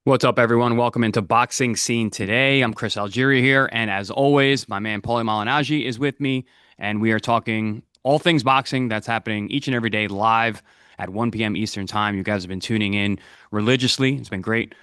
What's up, everyone? Welcome into Boxing Scene today. I'm Chris Algeria here, and as always, my man Paulie Malignaggi is with me, and we are talking all things boxing that's happening each and every day live at 1 p.m. Eastern Time. You guys have been tuning in religiously. It's been great.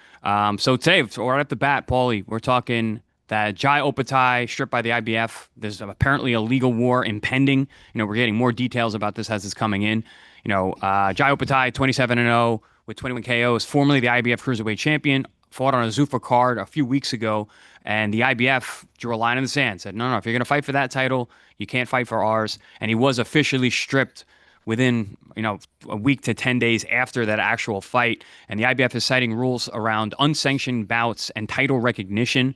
So today, right at the bat, Paulie, we're talking that Jai Opetaia stripped by the IBF. There's apparently a legal war impending. We're getting more details about this as it's coming in. Jai Opetaia, 27-0 with 21 KOs, formerly the IBF cruiserweight champion, fought on a Zuffa card a few weeks ago, and the IBF drew a line in the sand, said, no, if you're going to fight for that title, you can't fight for ours. And he was officially stripped within, a week to 10 days after that actual fight. And the IBF is citing rules around unsanctioned bouts and title recognition.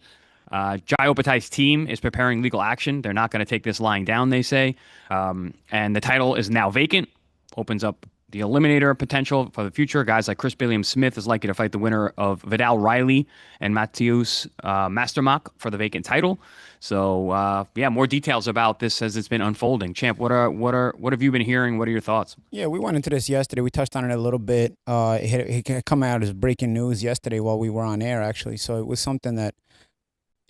Jai Opetaia's team is preparing legal action. They're not going to take this lying down, they say. And the title is now vacant, opens up the eliminator potential for the future. Guys like Chris Billiam-Smith is likely to fight the winner of Vidal Riley and Matheus Mastermark for the vacant title. So, more details about this as it's been unfolding. Champ, what have you been hearing? What are your thoughts? Yeah, we went into this yesterday. We touched on it a little bit. It had come out as breaking news yesterday while we were on air, actually. So it was something that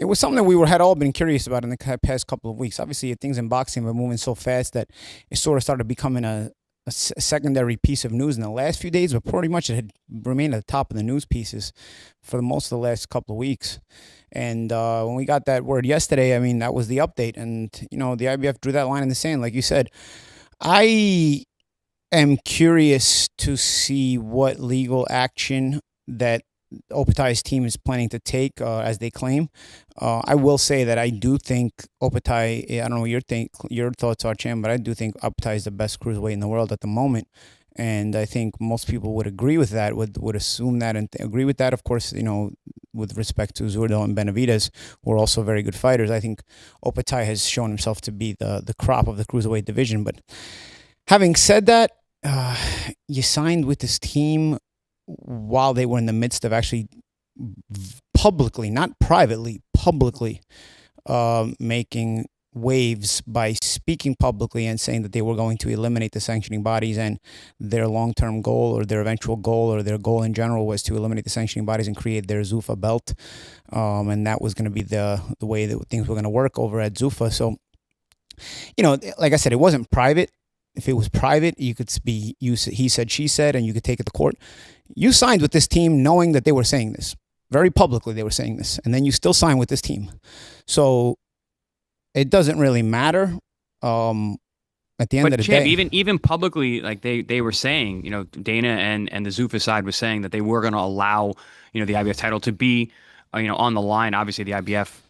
we had all been curious about in the past couple of weeks. Obviously, things in boxing were moving so fast that it sort of started becoming a secondary piece of news in the last few days, but pretty much it had remained at the top of the news pieces for most of the last couple of weeks. And when we got that word yesterday, I mean, that was the update. And, the IBF drew that line in the sand, like you said. I am curious to see what legal action that Opetaia's team is planning to take, as they claim. I will say that I do think Opetaia, I don't know what your thoughts are, Chan, but I do think Opetaia is the best cruiserweight in the world at the moment. And I think most people would agree with that, would assume that and agree with that. Of course, with respect to Zurdo and Benavidez, who are also very good fighters, I think Opetaia has shown himself to be the crop of the cruiserweight division. But having said that, you signed with this team while they were in the midst of actually publicly, not privately, publicly making waves by speaking publicly and saying that they were going to eliminate the sanctioning bodies, and their long-term goal or their eventual goal or their goal in general was to eliminate the sanctioning bodies and create their Zuffa belt. And that was going to be the way that things were going to work over at Zuffa. So, like I said, it wasn't private. If it was private, you could be he said, she said, and you could take it to court. You signed with this team knowing that they were saying this. Very publicly they were saying this. And then you still sign with this team. So it doesn't really matter at the end of the day. Even publicly, like they were saying, Dana and the Zuffa side was saying that they were going to allow, the IBF title to be, on the line. Obviously, the IBF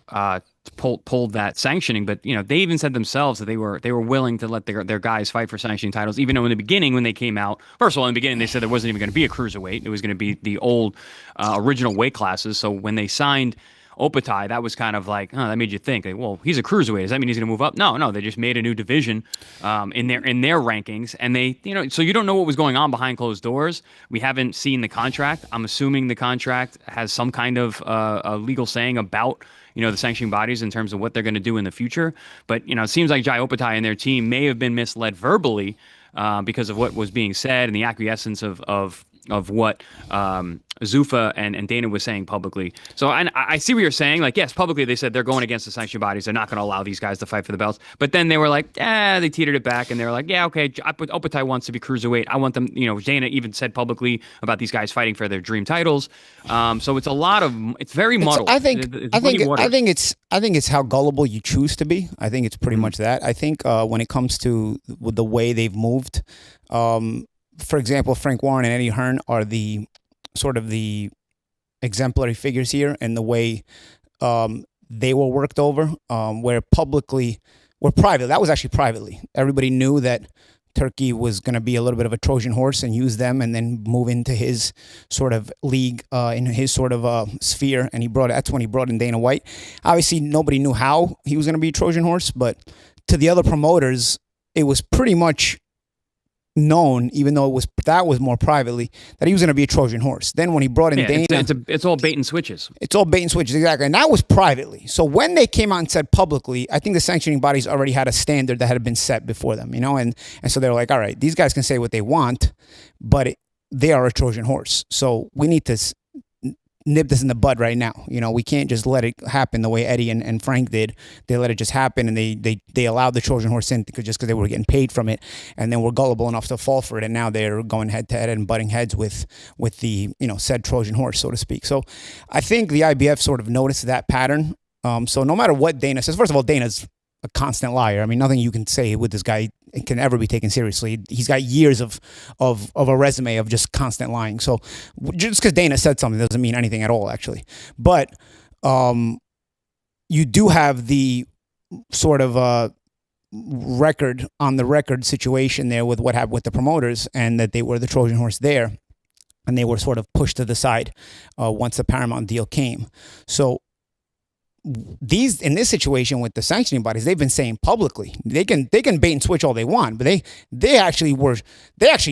pulled that sanctioning, but they even said themselves that they were willing to let their guys fight for sanctioning titles, even though in the beginning when they came out, first of all, in the beginning they said there wasn't even going to be a cruiserweight, it was going to be the old original weight classes. So when they signed Opetaia, that was kind of like, that made you think, like, well, he's a cruiserweight. Does that mean he's going to move up? No, they just made a new division in their rankings, and they, so you don't know what was going on behind closed doors. We haven't seen the contract. I'm assuming the contract has some kind of a legal saying about the sanctioning bodies in terms of what they're going to do in the future. But it seems like Jai Opetaia and their team may have been misled verbally because of what was being said and the acquiescence of what Zuffa and Dana was saying publicly. So I see what you're saying. Like, yes, publicly they said they're going against the sanctioning bodies. They're not going to allow these guys to fight for the belts. But then they were like, they teetered it back, and they were like, yeah, okay, Opetaia wants to be cruiserweight. I want them, Dana even said publicly about these guys fighting for their dream titles. So it's very muddled. I think it's how gullible you choose to be. I think it's pretty much that. I think when it comes to the way they've moved, for example, Frank Warren and Eddie Hearn are the sort of the exemplary figures here, and the way they were worked over, where privately, that was actually privately. Everybody knew that Turkey was going to be a little bit of a Trojan horse and use them and then move into his sort of league, in his sort of sphere. And that's when he brought in Dana White. Obviously, nobody knew how he was going to be a Trojan horse, but to the other promoters, it was pretty much known, even though that was more privately, that he was going to be a Trojan horse. Then when he brought in Dana, it's all bait and switches. It's all bait and switches, exactly, and that was privately. So when they came out and said publicly, I think the sanctioning bodies already had a standard that had been set before them, and so they were like, all right, these guys can say what they want, but they are a Trojan horse. So we need to nip this in the bud right now. We can't just let it happen the way Eddie and Frank did. They let it just happen, and they allowed the Trojan horse in just because they were getting paid from it, and then were gullible enough to fall for it, and now they're going head to head and butting heads with the said Trojan horse, so to speak. So I think the IBF sort of noticed that pattern. So no matter what Dana says, first of all, Dana's a constant liar. I mean, nothing you can say with this guy can ever be taken seriously. He's got years of a resume of just constant lying. So just because Dana said something doesn't mean anything at all, actually. But you do have the sort of record on the record situation there with what happened with the promoters, and that they were the Trojan horse there, and they were sort of pushed to the side once the Paramount deal came. So in this situation with the sanctioning bodies, they've been saying publicly they can bait and switch all they want, but they actually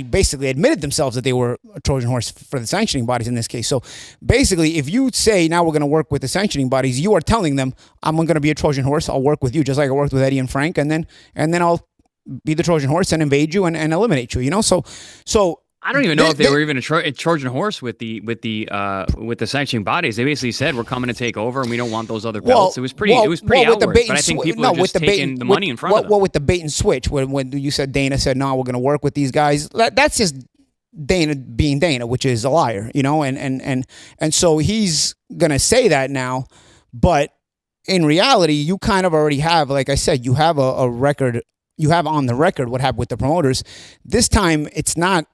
basically admitted themselves that they were a Trojan horse for the sanctioning bodies in this case. So basically, if you say now we're going to work with the sanctioning bodies, you are telling them I'm going to be a Trojan horse. I'll work with you just like I worked with Eddie and Frank, and then I'll be the Trojan horse and invade you and eliminate you. So. I don't even know if they were even a Trojan horse with the sanctioning bodies. They basically said we're coming to take over and we don't want those other belts. It was pretty outward. But I think people are just taking the money in front of them. Well, with the bait and switch, when you said Dana said no, we're going to work with these guys. That's just Dana being Dana, which is a liar, and so he's going to say that now, but in reality, you kind of already have, like I said, you have a record. You have on the record what happened with the promoters. This time, it's not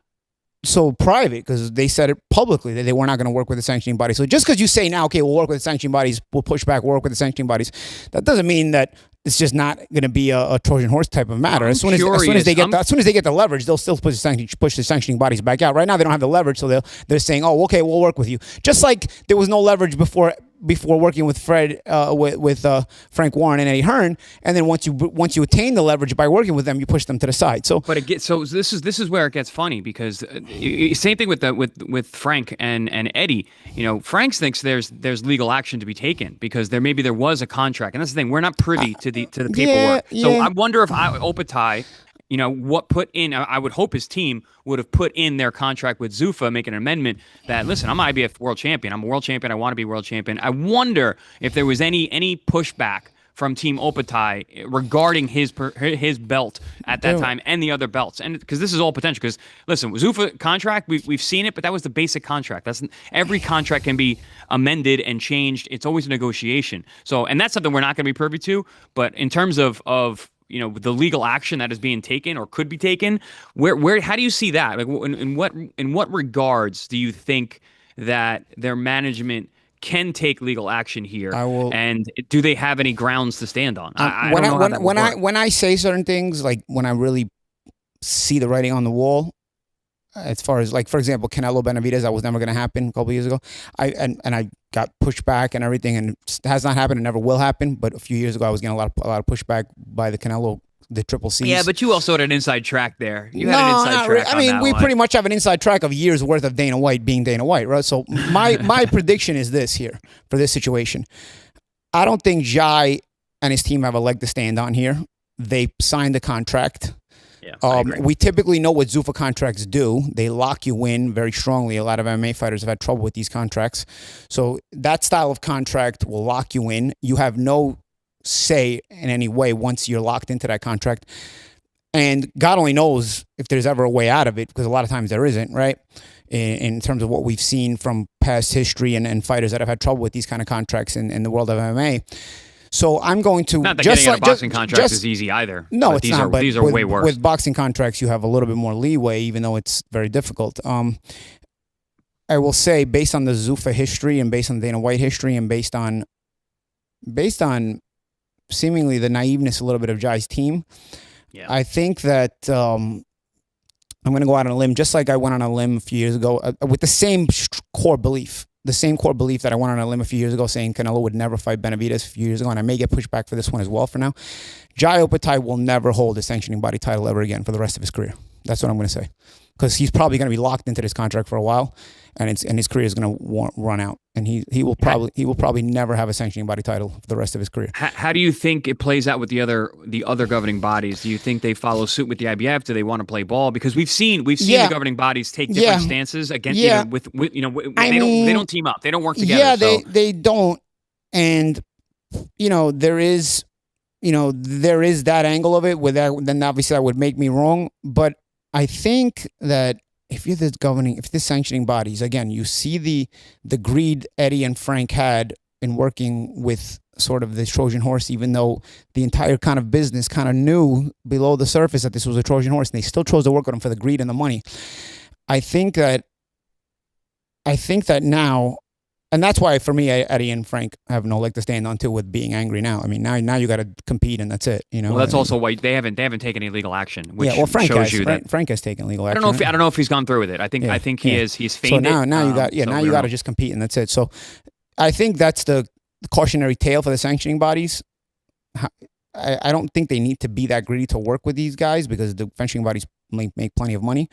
so private because they said it publicly that they were not going to work with the sanctioning body. So just because you say now, okay, we'll work with the sanctioning bodies, we'll push back, we'll work with the sanctioning bodies, that doesn't mean that it's just not going to be a Trojan horse type of matter. As soon as they get the leverage, they'll still push the sanctioning bodies back out. Right now, they don't have the leverage, so they're saying, oh, okay, we'll work with you. Just like there was no leverage before working with with Frank Warren and Eddie Hearn, and then once you attain the leverage by working with them, you push them to the side. So this is where it gets funny because same thing with Frank and Eddie. Frank thinks there's legal action to be taken because there was a contract, and that's the thing, we're not privy to the paperwork. Yeah. So I wonder if Opetaia, what put in, I would hope his team would have put in their contract with Zuffa, making an amendment that, listen, I'm IBF world champion. I'm a world champion. I want to be world champion. I wonder if there was any pushback from Team Opetaia regarding his belt at that time and the other belts. And because this is all potential. Because, listen, Zuffa contract, we've seen it, but that was the basic contract. Every contract can be amended and changed. It's always a negotiation. So, and that's something we're not going to be privy to. But in terms of the legal action that is being taken or could be taken, how do you see that? Like, in what regards do you think that their management can take legal action here? And do they have any grounds to stand on? When I say certain things, like when I really see the writing on the wall, as far as, like, for example, Canelo Benavidez, that was never going to happen a couple of years ago. I got pushed back and everything, and it has not happened and never will happen. But a few years ago, I was getting a lot of pushback by the Canelo, the triple C's. Yeah, but you also had an inside track there. You had an inside track. I mean, we pretty much have an inside track of years worth of Dana White being Dana White, right? So my prediction is this here for this situation. I don't think Jai and his team have a leg to stand on here. They signed the contract. Yeah, we typically know what Zuffa contracts do. They lock you in very strongly. A lot of MMA fighters have had trouble with these contracts. So that style of contract will lock you in. You have no say in any way once you're locked into that contract. And God only knows if there's ever a way out of it, because a lot of times there isn't, right? In terms of what we've seen from past history and fighters that have had trouble with these kind of contracts in the world of MMA. So I'm going to not that getting a boxing contract is easy either. No, it's not. But these are way worse. With boxing contracts, you have a little bit more leeway, even though it's very difficult. I will say, based on the Zuffa history and based on Dana White history and based on seemingly the naiveness a little bit of Jai's team, I think that I'm going to go out on a limb, just like I went on a limb a few years ago, with the same core belief. The same core belief that I went on a limb a few years ago saying Canelo would never fight Benavidez a few years ago, and I may get pushed back for this one as well for now. Jai Opetaia will never hold a sanctioning body title ever again for the rest of his career. That's what I'm going to say. Because he's probably going to be locked into this contract for a while. and his career is going to run out, and he will probably never have a sanctioning body title for the rest of his career. How do you think it plays out with the other governing bodies? Do you think they follow suit with the IBF? Do they want to play ball? Because we've seen the governing bodies take different stances against they don't team up, they don't work together. Yeah, they don't, and there is that angle of it. With that, then obviously that would make me wrong, but I think that if this sanctioning bodies, again, you see the greed Eddie and Frank had in working with sort of this Trojan horse, even though the entire kind of business kind of knew below the surface that this was a Trojan horse, and they still chose to work with him for the greed and the money. I think that now, and that's why for me, Eddie and Frank have no leg to stand on too with being angry now. I mean, now you got to compete, and that's it. Well, that's also why they haven't taken any legal action, which Frank shows has. Frank has taken legal action. I don't know if he's gone through with it. I think he is. He's feigned it. So now you got to just compete, and that's it. So I think that's the cautionary tale for the sanctioning bodies. I don't think they need to be that greedy to work with these guys, because the sanctioning bodies make plenty of money.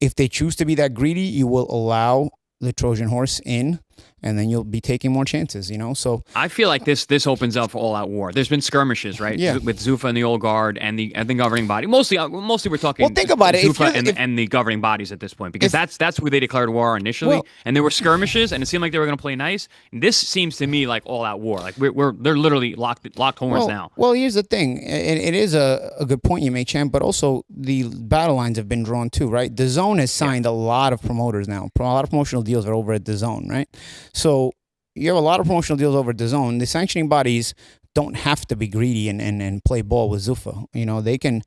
If they choose to be that greedy, you will allow the Trojan horse in, and then you'll be taking more chances, So I feel like this opens up for all-out war. There's been skirmishes, right? Yeah. With Zuffa and the old guard and the governing body. Mostly we're talking. Well, think about Zuffa and the governing bodies at this point, because that's who they declared war initially, and there were skirmishes, and it seemed like they were going to play nice. This seems to me like all-out war. Like they're literally locked horns now. Well, here's the thing, and it is a good point you make, Champ. But also the battle lines have been drawn too, right? The Zone has signed a lot of promoters now. A lot of promotional deals are over at the Zone, right? So you have a lot of promotional deals over at the Zone. The sanctioning bodies don't have to be greedy and play ball with Zuffa. They can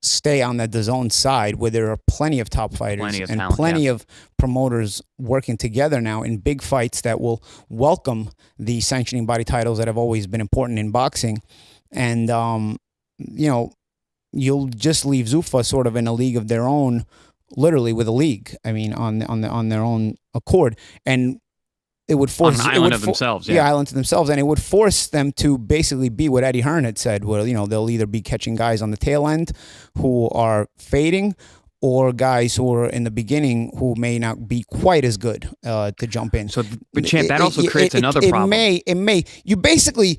stay on the Zone side, where there are plenty of top fighters plenty of promoters working together now in big fights that will welcome the sanctioning body titles that have always been important in boxing. And you'll just leave Zuffa sort of in a league of their own, literally with a league. I mean, on their own accord. And it would force on an island of themselves. Yeah, island to themselves, and it would force them to basically be what Eddie Hearn had said, where they'll either be catching guys on the tail end who are fading, or guys who are in the beginning who may not be quite as good to jump in. So, but Champ, that also creates another problem. It may. You basically,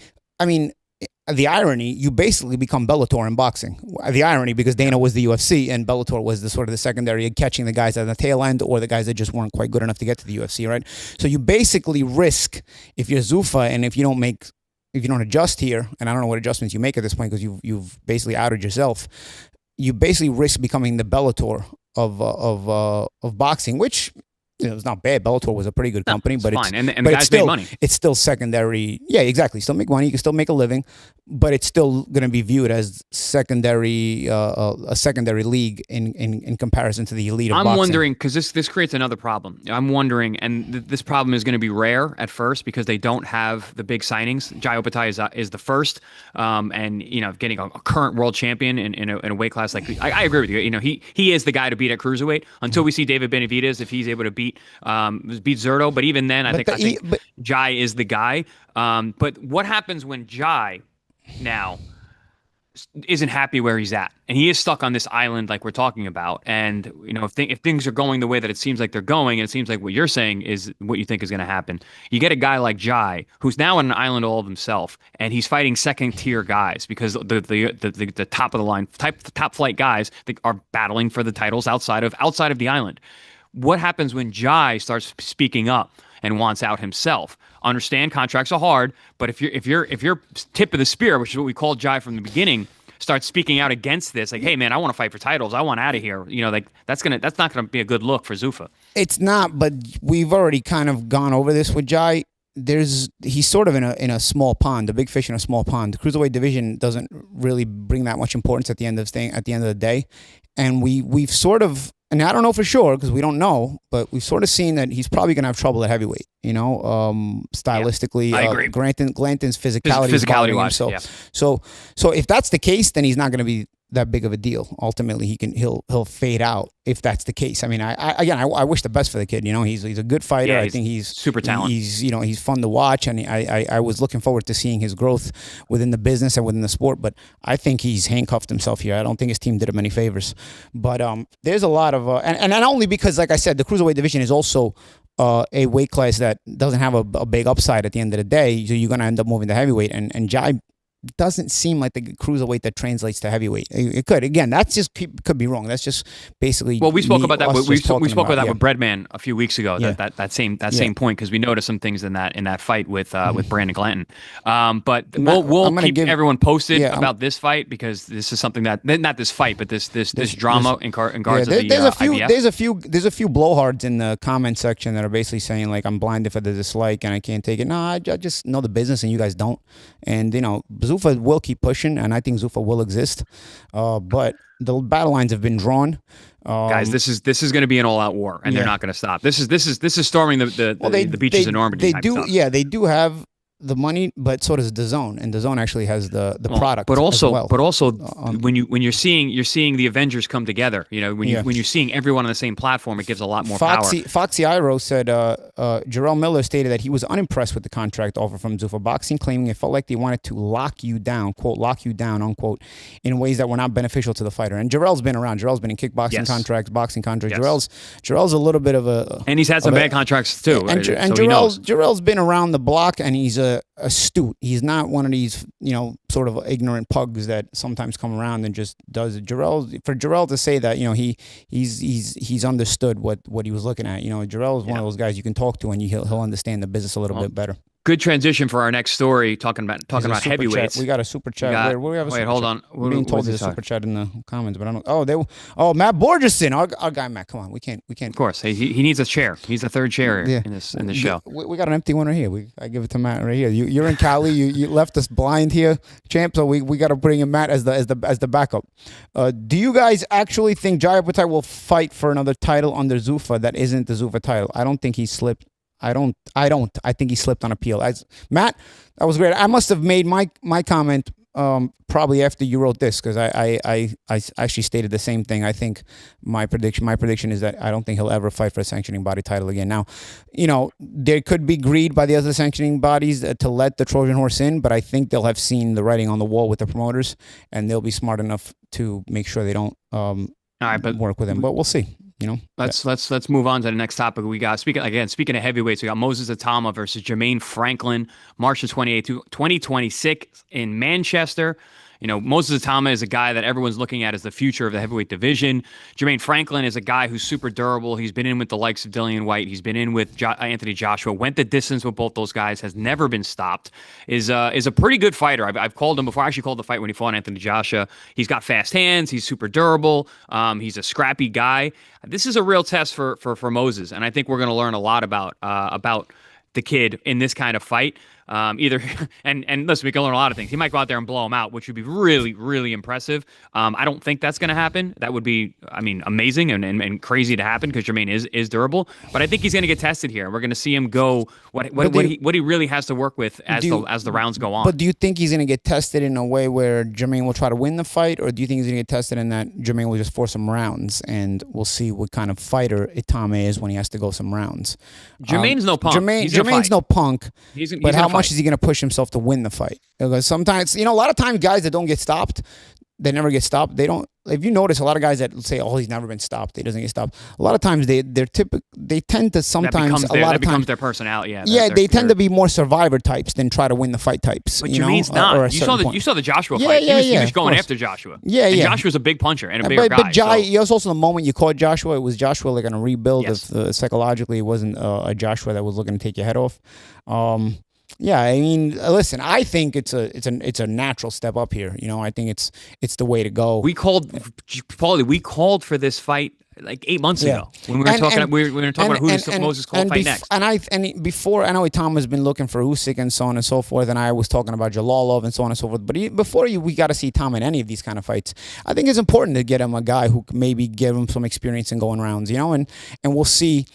the irony, you basically become Bellator in boxing. The irony, because Dana was the UFC and Bellator was the sort of the secondary, catching the guys at the tail end or the guys that just weren't quite good enough to get to the UFC, right? So you basically risk, if you're Zuffa and if you don't adjust here, and I don't know what adjustments you make at this point because you've basically outed yourself, you basically risk becoming the Bellator of boxing, which it's not bad. Bellator was a pretty good company, but fine. And the guys make money. It's still secondary. Yeah, exactly. Still make money. You can still make a living, but it's still going to be viewed as secondary, a secondary league in comparison to the elite of boxing. I'm wondering, because this creates another problem. I'm wondering, and this problem is going to be rare at first because they don't have the big signings. Jai Opetaia is the first, and getting a current world champion in a weight class like I agree with you. He is the guy to beat at cruiserweight until we see David Benavidez, if he's able to beat Zurdo, but even then, I think Jai is the guy. But what happens when Jai now isn't happy where he's at, and he is stuck on this island like we're talking about? And if things are going the way that it seems like they're going, and it seems like what you're saying is what you think is going to happen, you get a guy like Jai who's now on an island all of himself, and he's fighting second tier guys because the top of the line, top flight guys that are battling for the titles outside of the island. What happens when Jai starts speaking up and wants out himself? Understand, contracts are hard, but if you're tip of the spear, which is what we called Jai from the beginning, starts speaking out against this, like, hey man, I want to fight for titles, I want out of here. That's not gonna be a good look for Zuffa. It's not, but we've already kind of gone over this with Jai. He's sort of in a small pond, a big fish in a small pond. The cruiserweight division doesn't really bring that much importance at the end of the day, and we've sort of. And I don't know for sure because we don't know, but we've sort of seen that he's probably going to have trouble at heavyweight, stylistically. Yeah, I agree. Glanton's physicality wise. So if that's the case, then he's not going to be that big of a deal. Ultimately, he'll fade out if that's the case. I mean, I wish the best for the kid. He's a good fighter. Yeah, I think he's super talented. He's fun to watch, and I was looking forward to seeing his growth within the business and within the sport. But I think he's handcuffed himself here. I don't think his team did him any favors. But there's a lot of and only because, like I said, the cruiserweight division is also a weight class that doesn't have a big upside at the end of the day. So you're gonna end up moving to heavyweight, and Jai doesn't seem like the cruiserweight that translates to heavyweight. It could. Again, that's just could be wrong. That's just basically. Well, we spoke about that. We spoke about that yeah. with Breadman a few weeks ago. Yeah. That same point, because we noticed some things in that fight with Brandon Glanton. But Matt, we'll keep everyone posted about this fight, because this is something that, not this fight, but this drama in regards to the IBF. There's a few blowhards in the comment section that are basically saying, like, I'm blinded for the dislike and I can't take it. No, I just know the business and you guys don't. And Zuffa will keep pushing, and I think Zuffa will exist. But the battle lines have been drawn. Guys, this is going to be an all-out war, and they're not going to stop. This is storming the beaches of Normandy. They do have the money, but so does DAZN, and DAZN actually has the product. But also, well. when you're seeing the Avengers come together, when you're seeing everyone on the same platform, it gives a lot more power. Foxy Iro said Jarrell Miller stated that he was unimpressed with the contract offer from Zuffa Boxing, claiming it felt like they wanted to lock you down, quote, lock you down, unquote, in ways that were not beneficial to the fighter. And Jarrell's been around. Jarrell's been in kickboxing contracts, boxing contracts. Yes. Jarrell's a little bit of a, and he's had some bad contracts too. And Jarrell's been around the block, and he's astute. He's not one of these, sort of ignorant pugs that sometimes come around and just does it. For Jarrell to say that, he's understood what he was looking at. Jarrell is one of those guys you can talk to, and he'll understand the business a little bit better. Good transition for our next story, talking about heavyweights. We got a super chat. Wait, hold on. We're being told there's a super chat in the comments, but I don't. Matt Borgerson, our guy Matt. Come on, we can't. Of course, he needs a chair. He's the third chair in this show. We got an empty one right here. I give it to Matt right here. You're in Cali. You left us blind here, champ. So we got to bring in Matt as the backup. Do you guys actually think Jai Opetaia will fight for another title under Zuffa that isn't the Zuffa title? I don't think he slipped. I don't. I think he slipped on appeal. Matt, that was great. I must have made my comment probably after you wrote this, because I actually stated the same thing. I think my prediction is that I don't think he'll ever fight for a sanctioning body title again. Now, there could be greed by the other sanctioning bodies to let the Trojan horse in, but I think they'll have seen the writing on the wall with the promoters, and they'll be smart enough to make sure they don't work with him. But we'll see. Let's move on to the next topic. We got speaking of heavyweights, we got Moses Itauma versus Jermaine Franklin, March 28th, 2026 in Manchester. Moses Itauma is a guy that everyone's looking at as the future of the heavyweight division. Jermaine Franklin is a guy who's super durable. He's been in with the likes of Dillian White. He's been in with Anthony Joshua. Went the distance with both those guys. Has never been stopped. Is a pretty good fighter. I've called him before. I actually called the fight when he fought Anthony Joshua. He's got fast hands. He's super durable. He's a scrappy guy. This is a real test for Moses, and I think we're going to learn a lot about the kid in this kind of fight. And listen, we can learn a lot of things. He might go out there and blow him out, which would be really, really impressive. I don't think that's going to happen. That would be, amazing and crazy to happen, because Jermaine is durable. But I think he's going to get tested here. We're going to see him go what he really has to work with as the rounds go on. But do you think he's going to get tested in a way where Jermaine will try to win the fight, or do you think he's going to get tested in that Jermaine will just force some rounds, and we'll see what kind of fighter Itauma is when he has to go some rounds? Jermaine's no punk. Jermaine's no punk. But how much is he going to push himself to win the fight? Because sometimes, a lot of times guys that don't get stopped, they never get stopped. They don't. If you notice, a lot of guys that say, "Oh, he's never been stopped. He doesn't get stopped." A lot of times they tend to sometimes that becomes their personality. They tend to be more survivor types than try to win the fight types. But Jermaine's not. You saw the Joshua fight. He was going after Joshua. And Joshua's a big puncher and a bigger guy. But Jai, also the moment you caught Joshua, it was Joshua like on a rebuild. Yes. Psychologically, it wasn't a Joshua that was looking to take your head off. Listen, I think it's a natural step up here. I think it's the way to go. We called for this fight like 8 months ago when we were talking about who Moses called fight next. Before, I know Itauma's been looking for Usyk and so on and so forth, and I was talking about Jalolov and so on and so forth. But we got to see Itauma in any of these kind of fights. I think it's important to get him a guy who maybe give him some experience in going rounds. And we'll see.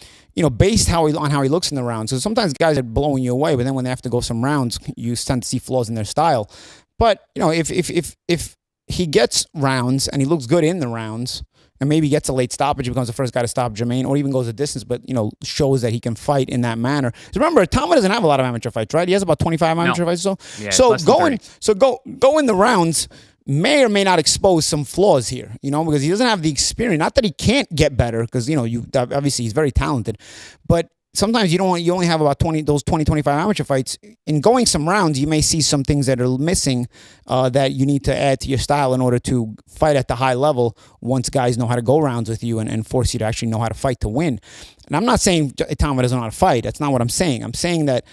Based on how he looks in the rounds. So sometimes guys are blowing you away, but then when they have to go some rounds, you tend to see flaws in their style. But if he gets rounds and he looks good in the rounds, and maybe gets a late stoppage, becomes the first guy to stop Jermaine, or even goes a distance, but shows that he can fight in that manner. Remember, Itauma doesn't have a lot of amateur fights, right? He has about 25 amateur fights or so. Yeah, so go in the rounds. May or may not expose some flaws here, because he doesn't have the experience. Not that he can't get better, because obviously he's very talented, but sometimes you only have about 25 amateur fights. In going some rounds, you may see some things that are missing that you need to add to your style in order to fight at the high level once guys know how to go rounds with you and force you to actually know how to fight to win. And I'm not saying Itauma doesn't know how to fight. That's not what I'm saying. I'm saying that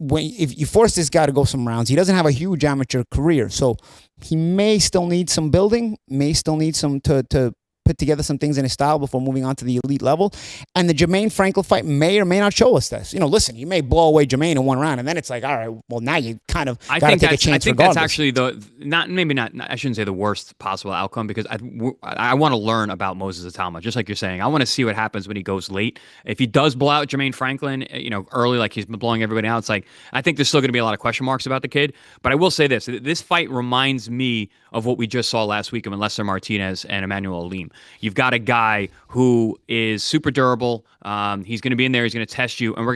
if you force this guy to go some rounds, he doesn't have a huge amateur career. So he may still need some building, may still need some to put together some things in his style before moving on to the elite level. And the Jermaine Franklin fight may or may not show us this. Listen, you may blow away Jermaine in one round, and then it's like, all right, well, now you kind of got to take a chance. I think that's actually I shouldn't say the worst possible outcome, because I want to learn about Moses Itauma, just like you're saying. I want to see what happens when he goes late. If he does blow out Jermaine Franklin, early, like he's been blowing everybody out, it's like, I think there's still going to be a lot of question marks about the kid. But I will say this fight reminds me of what we just saw last week with Lester Martinez and Emmanuel Alim. You've got a guy who is super durable. He's going to be in there. He's going to test you, and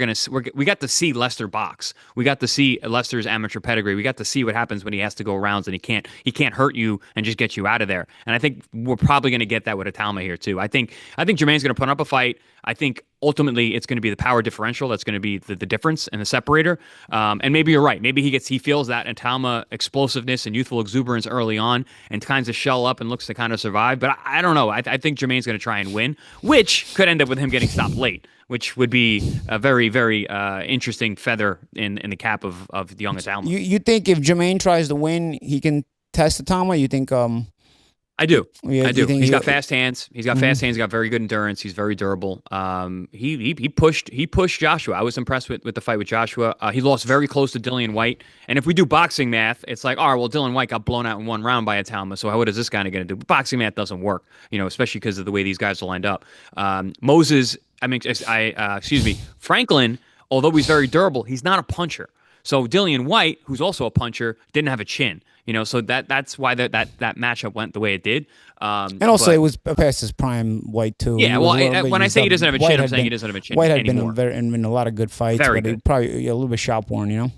we got to see Lester box. We got to see Lester's amateur pedigree. We got to see what happens when he has to go rounds and he can't hurt you and just get you out of there. And I think we're probably going to get that with Itauma here too. I think Jermaine's going to put up a fight. I think ultimately it's going to be the power differential that's going to be the difference and the separator. And maybe you're right. Maybe he feels that Itauma explosiveness and youthful exuberance early on and kinds of shell up and looks to kind of survive. But I don't know. I think Jermaine's going to try and win, which could end up with him getting stopped late, which would be a very, very interesting feather in the cap of the young Itauma. You think if Jermaine tries to win, he can test Itauma? You think I do. I do. He's got fast hands. He's got fast hands. He's got very good endurance. He's very durable. He pushed Joshua. I was impressed with the fight with Joshua. He lost very close to Dillian White. And if we do boxing math, it's like, all right, well, Dillian White got blown out in one round by Itauma. So what is this guy going to do? But boxing math doesn't work, especially because of the way these guys are lined up. Franklin, although he's very durable, he's not a puncher. So Dillian White, who's also a puncher, didn't have a chin. So that's why that matchup went the way it did. And also, it was past his prime, White too. Yeah, when I say he doesn't have a chin, I'm saying he doesn't have a chin White had anymore. been in a lot of good fights, very but good. Probably a little bit shop worn,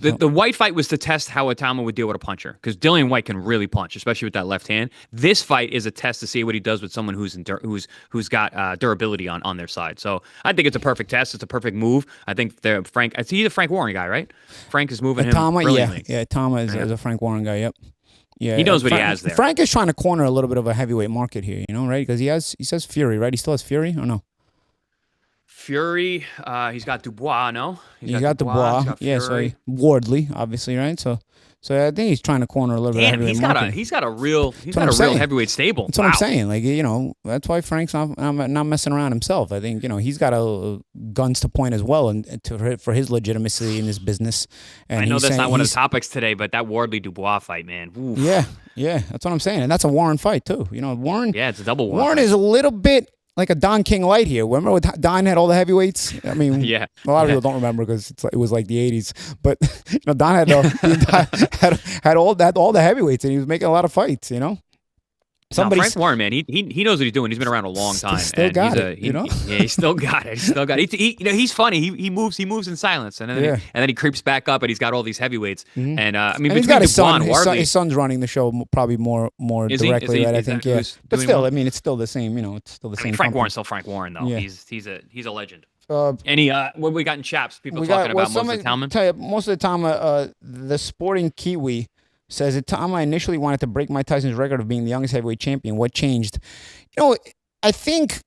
The White fight was to test how Itauma would deal with a puncher, because Dillian White can really punch, especially with that left hand. This fight is a test to see what he does with someone who's got durability on their side. So I think it's a perfect test. It's a perfect move. I think he's a Frank Warren guy, right? Frank is moving Itauma, him brilliantly. Yeah, Itauma is a Frank Warren guy. Yep. Yeah, he knows what he has there. Frank is trying to corner a little bit of a heavyweight market here, right? Because he says Fury, right? He still has Fury, or no? Fury, he's got Dubois, no? He's got Dubois. Yeah, so Wardley, obviously, right? So I think he's trying to corner a little bit of heavyweight market. He's got a real heavyweight stable. That's what I'm saying. Like, that's why Frank's not messing around himself. I think, he's got guns to point as well, and for his legitimacy in this business. And I know that's not one of the topics today, but that Wardley Dubois fight, man. Oof. Yeah, that's what I'm saying. And that's a Warren fight too. Warren. Yeah, it's a double Warren. Warren is a little bit like a Don King light here. Remember when Don had all the heavyweights? I mean, yeah. A lot of people don't remember because it was like the 80s. But Don had had all the heavyweights, and he was making a lot of fights. Frank Warren, man, he knows what he's doing. He's been around a long time. Still got it. Yeah, he's still got it. He's funny. He moves in silence, and then he creeps back up, and he's got all these heavyweights. Mm-hmm. And he's got his son. His son's running the show probably more directly, right? I think, yeah. But still, I mean, it's still the same. It's still the same. Frank Warren's still Frank Warren, though. Yeah. He's a legend. What we got in chaps? People talking about most of the time. Tell you, most of the time, the Sporting Kiwi says Itauma initially wanted to break Mike Tyson's record of being the youngest heavyweight champion. What changed? I think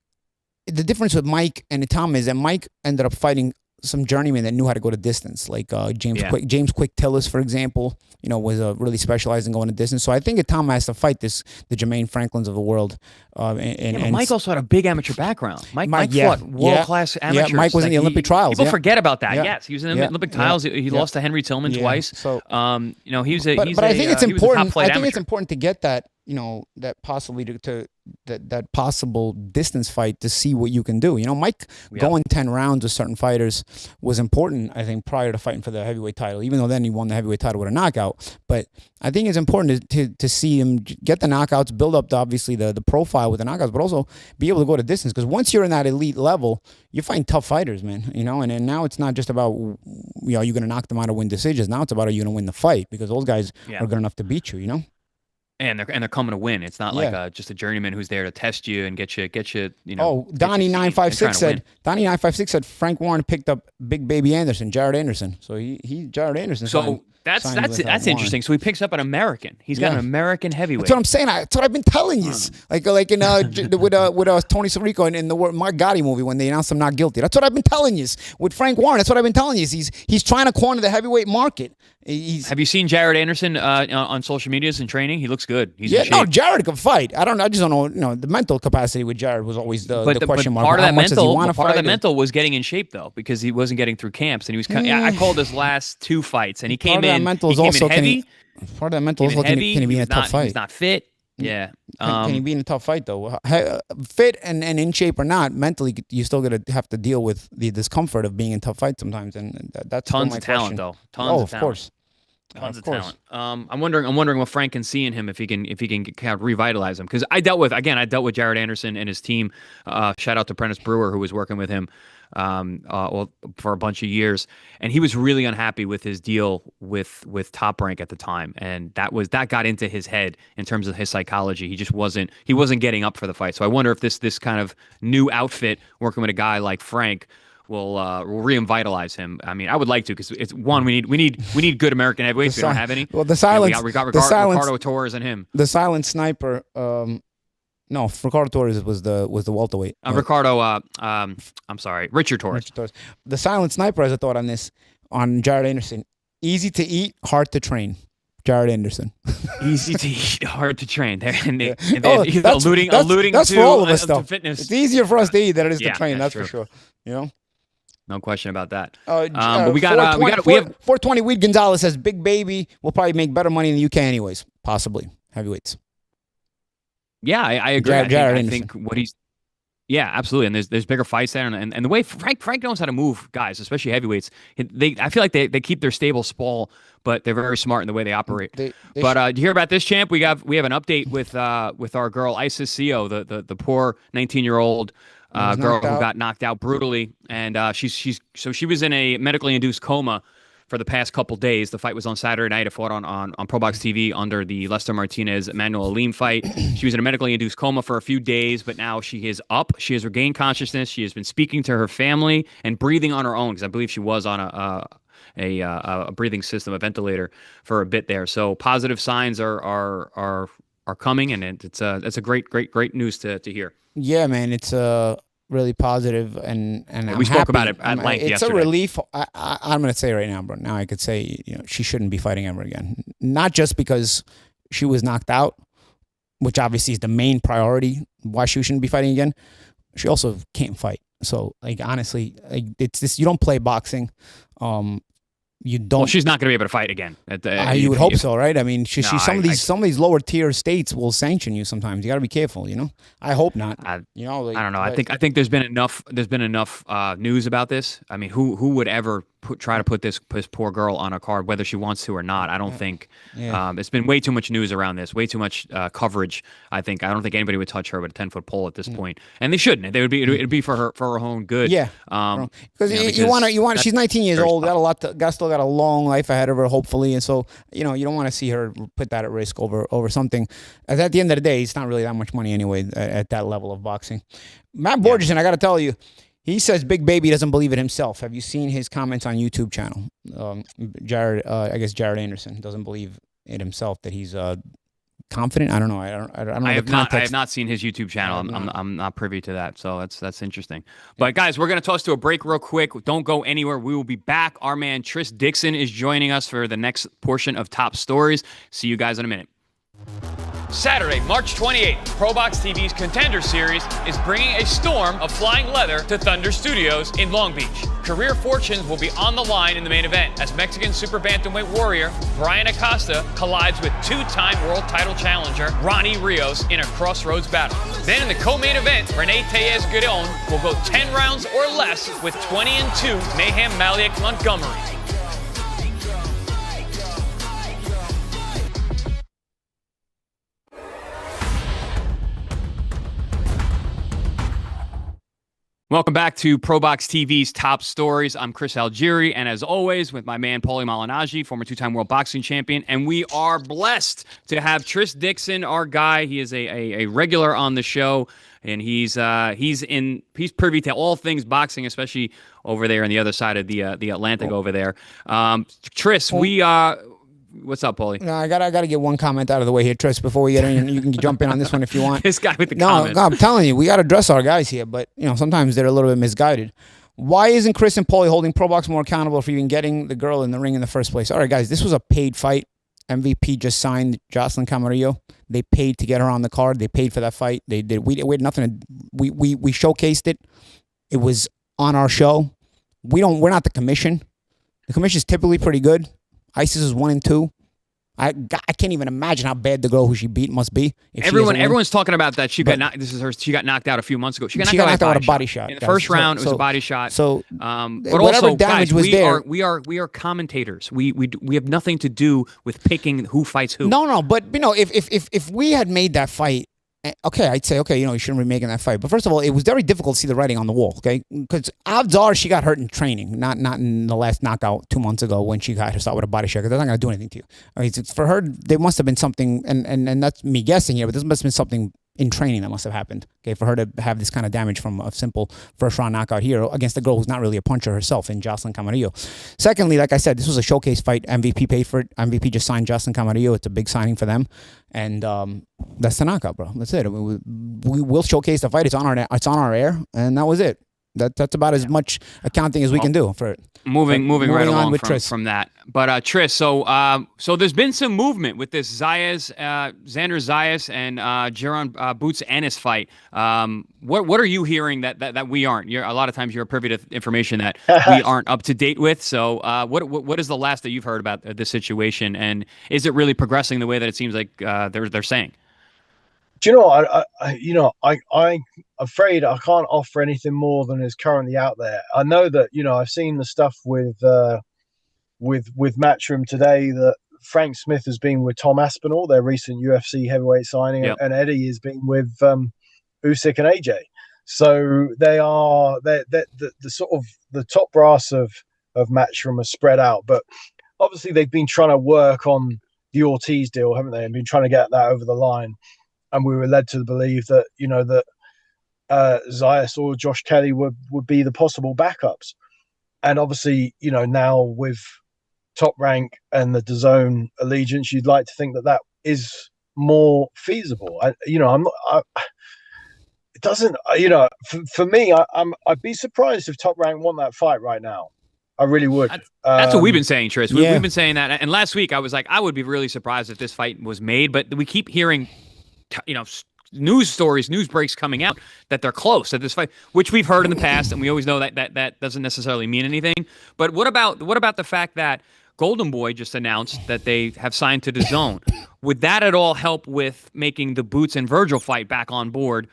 the difference with Mike and Itauma is that Mike ended up fighting some journeymen that knew how to go to distance, like James Quick Tillis, for example, was really specialized in going to distance. So I think Itauma has to fight the Jermaine Franklins of the world. But Mike also had a big amateur background. Mike fought world-class amateurs. Yeah, Mike was in the Olympic trials. People forget about that. Yeah. Yes, he was in the Olympic trials. He lost to Henry Tillman twice. So, he's a But I think it's important. I think it's important to get that. That possibly that possible distance fight to see what you can do. Mike going 10 rounds with certain fighters was important, I think, prior to fighting for the heavyweight title, even though then he won the heavyweight title with a knockout. But I think it's important to see him get the knockouts, build up, obviously, the profile with the knockouts, but also be able to go to distance. Because once you're in that elite level, you're fighting tough fighters, man. And then now it's not just about, you're going to knock them out or win decisions. Now it's about, are you going to win the fight? Because those guys are good enough to beat you, And they're coming to win. It's not like Yeah. just a journeyman who's there to test you and get you Oh, get you Donnie seen nine and five trying six to win. said Frank Warren picked up Big Baby Anderson, Jared Anderson. So he Jared Anderson. So that's interesting. So he picks up an American. He's got an American heavyweight. That's what I'm saying. That's what I've been telling you. Like in with Tony Sirico in the Mark Gotti movie when they announced him not guilty. That's what I've been telling you. With Frank Warren, that's what I've been telling you. He's trying to corner the heavyweight market. Have you seen Jared Anderson on social medias and training? He looks good. He's in shape. No, Jared can fight. I just don't know. The mental capacity with Jared was always the question mark. Part of that mental was getting in shape though, because he wasn't getting through camps, and he was. I called his last 2 fights, and he came in. Part of that mental is can he be in a tough fight? He's not fit. Yeah. Can he be in a tough fight though? Fit and in shape or not, mentally you still gonna have to deal with the discomfort of being in tough fights sometimes, and that's tons my of talent question. though. Tons of talent. Course. Tons of talent. I'm wondering what Frank can see in him if he can kind of revitalize him, because I dealt with Jared Anderson and his team. Shout out to Prentice Brewer, who was working with him for a bunch of years, and he was really unhappy with his deal with Top Rank at the time, and that got into his head in terms of his psychology. He just wasn't getting up for the fight. So I wonder if this kind of new outfit working with a guy like Frank will revitalize him. I mean, I would like to, because it's one, we need good American heavyweights. We don't have any. Well, the silence. We got Ricardo Torres and him. The silent sniper. No, Ricardo Torres was the welterweight. I'm sorry, Richard Torres. The silent sniper has a thought on Jared Anderson. Easy to eat, hard to train. Jared Anderson. Easy to eat, hard to train. That's alluding that's to, for all of us, though. Fitness. It's easier for us to eat than it is to train. That's for sure. No question about that. But we have 420. Weed Gonzalez says Big Baby will probably make better money in the UK anyways, possibly heavyweights. Yeah, I agree. I think what he's. Yeah, absolutely. And there's bigger fights there, and the way Frank knows how to move guys, especially heavyweights. I feel like they keep their stable small, but they're very smart in the way they operate. Do you hear about this, champ? We have an update with our girl Isis Seo, the poor 19-year-old girl who got knocked out brutally, and she was in a medically induced coma for the past couple days. The fight was on Saturday night. It fought on Pro Box TV under the Lester Martinez Emmanuel Alim fight. She was in a medically induced coma for a few days, but now she is up. She has regained consciousness. She has been speaking to her family and breathing on her own, because I believe she was on a breathing system, a ventilator, for a bit there. So positive signs are coming, and it's a great news to hear. Yeah, man, it's really positive, and we spoke about it at length yesterday. It's a relief. I'm going to say right now, bro. Now I could say, she shouldn't be fighting ever again. Not just because she was knocked out, which obviously is the main priority why she shouldn't be fighting again. She also can't fight. So, honestly, it's this. You don't play boxing. You don't. Well, she's not going to be able to fight again. You would hope so, right? I mean, some of these lower tier states will sanction you sometimes. You got to be careful, I hope not. I don't know. I think there's been enough news about this. I mean, who would ever try to put this poor girl on a card, whether she wants to or not? I don't think. It's been way too much news around this, way too much coverage. I don't think anybody would touch her with a 10-foot pole at this point, and they shouldn't. It'd be for her own good. Yeah. Because you want. She's 19 years old. Still got a long life ahead of her, hopefully, and so you don't want to see her put that at risk over something. As at the end of the day, it's not really that much money anyway at that level of boxing. Matt Borgerson, I got to tell you. He says Big Baby doesn't believe it himself. Have you seen his comments on YouTube channel? Jared Anderson doesn't believe it himself that he's confident. I don't know. I don't know. I have not seen his YouTube channel. I'm not privy to that. So that's interesting. But guys, we're gonna toss to a break real quick. Don't go anywhere. We will be back. Our man Tris Dixon is joining us for the next portion of Top Stories. See you guys in a minute. Saturday, March 28th, Pro Box TV's Contender Series is bringing a storm of flying leather to Thunder Studios in Long Beach. Career fortunes will be on the line in the main event as Mexican super bantamweight warrior Brian Acosta collides with two-time world title challenger Ronnie Rios in a crossroads battle. Then in the co-main event, Rene Tellez Giron will go 10 rounds or less with 20-2 Mayhem Maliak Montgomery. Welcome back to ProBox TV's Top Stories. I'm Chris Algieri, and as always, with my man Paulie Malignaggi, former two-time world boxing champion, and we are blessed to have Tris Dixon, our guy. He is a regular on the show, and he's privy to all things boxing, especially over there on the other side of the Atlantic over there. Tris, what's up, Paulie? No, I gotta get one comment out of the way here, Tris, before we get in. You can jump in on this one if you want. This guy with the comments. No, I'm telling you, we gotta address our guys here, but sometimes they're a little bit misguided. Why isn't Chris and Paulie holding ProBox more accountable for even getting the girl in the ring in the first place? All right, guys, this was a paid fight. MVP just signed Jocelyn Camarillo. They paid to get her on the card. They paid for that fight. They did. We had nothing. We showcased it. It was on our show. We're not the commission. The commission's typically pretty good. ISIS is 1-2. I can't even imagine how bad the girl who she beat must be. Everyone's talking about that. She got knocked out a few months ago. She got knocked out with a body shot. In the first round, it was a body shot. So, but whatever also, damage guys, we are commentators. We have nothing to do with picking who fights who. No. But if we had made that fight, okay, I'd say, you shouldn't be making that fight. But first of all, it was very difficult to see the writing on the wall, okay? Because odds are she got hurt in training, not in the last knockout 2 months ago when she got herself with a body shot. Because they're not going to do anything to you. I mean, for her, there must have been something, and that's me guessing here, but this must have been something in training that must have happened, okay, for her to have this kind of damage from a simple first-round knockout here against a girl who's not really a puncher herself in Jocelyn Camarillo. Secondly, like I said, this was a showcase fight. MVP paid for it. MVP just signed Jocelyn Camarillo. It's a big signing for them. And that's the knockout, bro. That's it. We'll showcase the fight. It's on our air, and that was it. That's about as much accounting as we can do for it. Moving right along from that. But Tris, so there's been some movement with this Zayas, Xander Zayas and Jaron Boots Ennis fight. What are you hearing that we aren't? A lot of times you're privy to information that we aren't up to date with. So what is the last that you've heard about this situation, and is it really progressing the way that it seems like they're saying? Do you know, I'm afraid I can't offer anything more than is currently out there. I know that, I've seen the stuff with Matchroom today that Frank Smith has been with Tom Aspinall, their recent UFC heavyweight signing, yep. And Eddie has been with Usyk and AJ. So they're the sort of the top brass of Matchroom are spread out, but obviously they've been trying to work on the Ortiz deal, haven't they? And been trying to get that over the line. And we were led to believe that, Zayas or Josh Kelly would be the possible backups. And obviously, now with Top Rank and the DAZN allegiance, you'd like to think that is more feasible. It doesn't, for me, I'd be surprised if Top Rank won that fight right now. I really would. That's what we've been saying, Tris. We've been saying that. And last week I was like, I would be really surprised if this fight was made, but we keep hearing news stories, news breaks coming out that they're close at this fight, which we've heard in the past, and we always know that doesn't necessarily mean anything. But what about the fact that Golden Boy just announced that they have signed to DAZN? Would that at all help with making the Boots and Virgil fight back on board?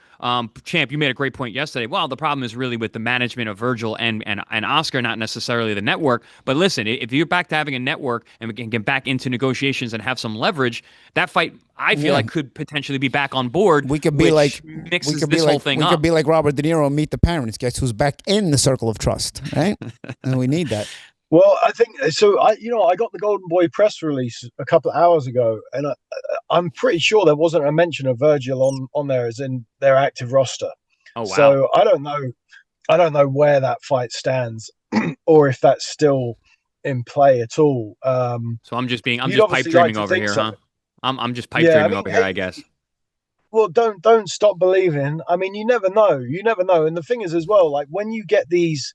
Champ, you made a great point yesterday. Well, the problem is really with the management of Virgil and Oscar, not necessarily the network. But listen, if you're back to having a network and we can get back into negotiations and have some leverage, that fight I feel like could potentially be back on board. We could be like whole thing up. We could be like Robert De Niro, Meet the Parents. Guess who's back in the circle of trust, right? And we need that. Well, I think so. I got the Golden Boy press release a couple of hours ago, and I'm pretty sure there wasn't a mention of Virgil on there as in their active roster. Oh wow! So I don't know where that fight stands, or if that's still in play at all. So I'm just pipe dreaming over here, huh? I'm just pipe dreaming over here, I guess. Well, don't stop believing. I mean, you never know. And the thing is, as well, like when you get these.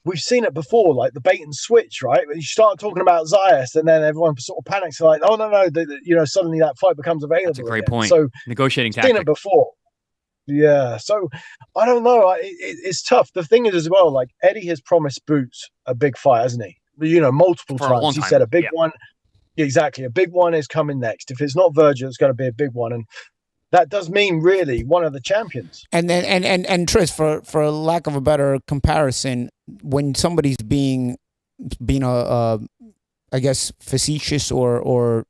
We've seen it before, like the bait and switch, right? When you start talking about Zayas, and then everyone sort of panics, like, "Oh no!" Suddenly that fight becomes available. That's a great point. So negotiating tactic. Seen it before, yeah. So I don't know. It's tough. The thing is, as well, like Eddie has promised Boots a big fight, hasn't he? Multiple times. He said a big one. Exactly, a big one is coming next. If it's not Virgil, it's going to be a big one, and that does mean really one of the champions. And then and Tris, for lack of a better comparison, when somebody's being I guess facetious or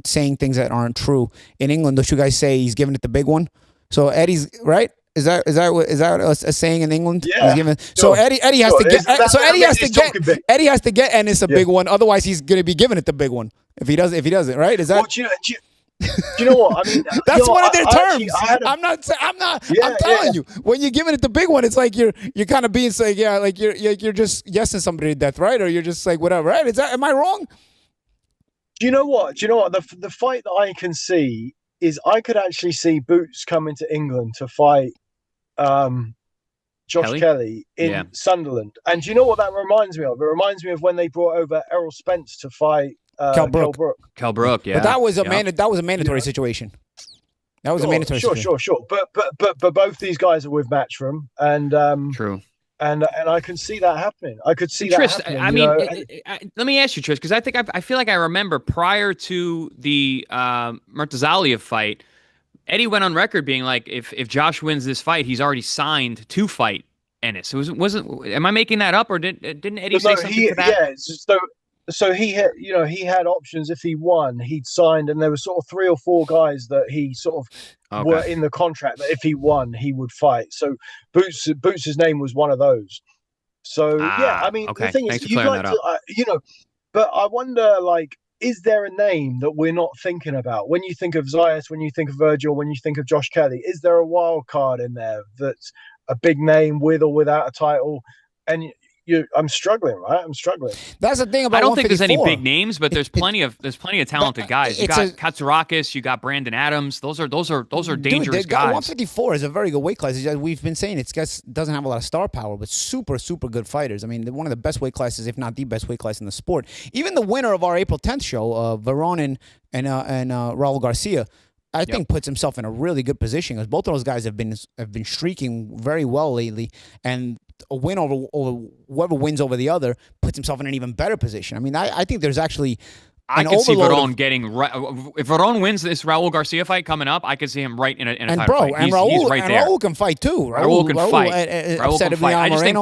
saying things that aren't true in England, don't you guys say he's giving it the big one? So Eddie's right. that a saying in England? Yeah. He's giving, so Eddie has to get. So Eddie has to get Ennis a big one. Otherwise, he's going to be giving it the big one if he doesn't. Right? Is that? Well, do you know what I mean? That's one of their terms. I'm Yeah, telling you, when you're giving it the big one, it's like you're kind of being like, yeah, like you're just yesing somebody to death, right? Or you're just like whatever, right? Am I wrong? Do you know what? The fight that I can see is I could actually see Boots coming to England to fight Josh Kelly in Sunderland. And do you know what that reminds me of? It reminds me of when they brought over Errol Spence to fight Kell Brook. Yeah. But that was a mandatory situation. That was a mandatory situation. Sure. But both these guys are with Matchroom, and true. And I can see that happening. I could see that happening. I mean, let me ask you, Trish, because I feel like I remember prior to the Murtazalia fight, Eddie went on record being like, if Josh wins this fight, he's already signed to fight Ennis. It wasn't. Am I making that up, or didn't Eddie say something to that? Yeah. So he had options. If he won, he'd signed, and there were sort of 3 or 4 guys that he sort of were in the contract that if he won, he would fight. So Boots' name was one of those. So I mean, the thing is, you'd like to, but I wonder, like, is there a name that we're not thinking about when you think of Zayas, when you think of Virgil, when you think of Josh Kelly? Is there a wild card in there that's a big name with or without a title? And I'm struggling, right? I'm struggling. That's the thing about. I don't think there's any big names, but there's plenty of talented guys. You got Katsurakis, you got Brandon Adams. Those are dangerous guys. 154 is a very good weight class. We've been saying it doesn't have a lot of star power, but super good fighters. I mean, they're one of the best weight classes, if not the best weight class in the sport. Even the winner of our April 10th show, Veron and Raul Garcia, I think puts himself in a really good position because both of those guys have been streaking very well lately, and a win over whoever wins over the other puts himself in an even better position. I mean, I think there's actually. I can see Veron getting if Veron wins this Raul Garcia fight coming up, I could see him right in a title fight. And Raul can fight too. Raul can fight. I just think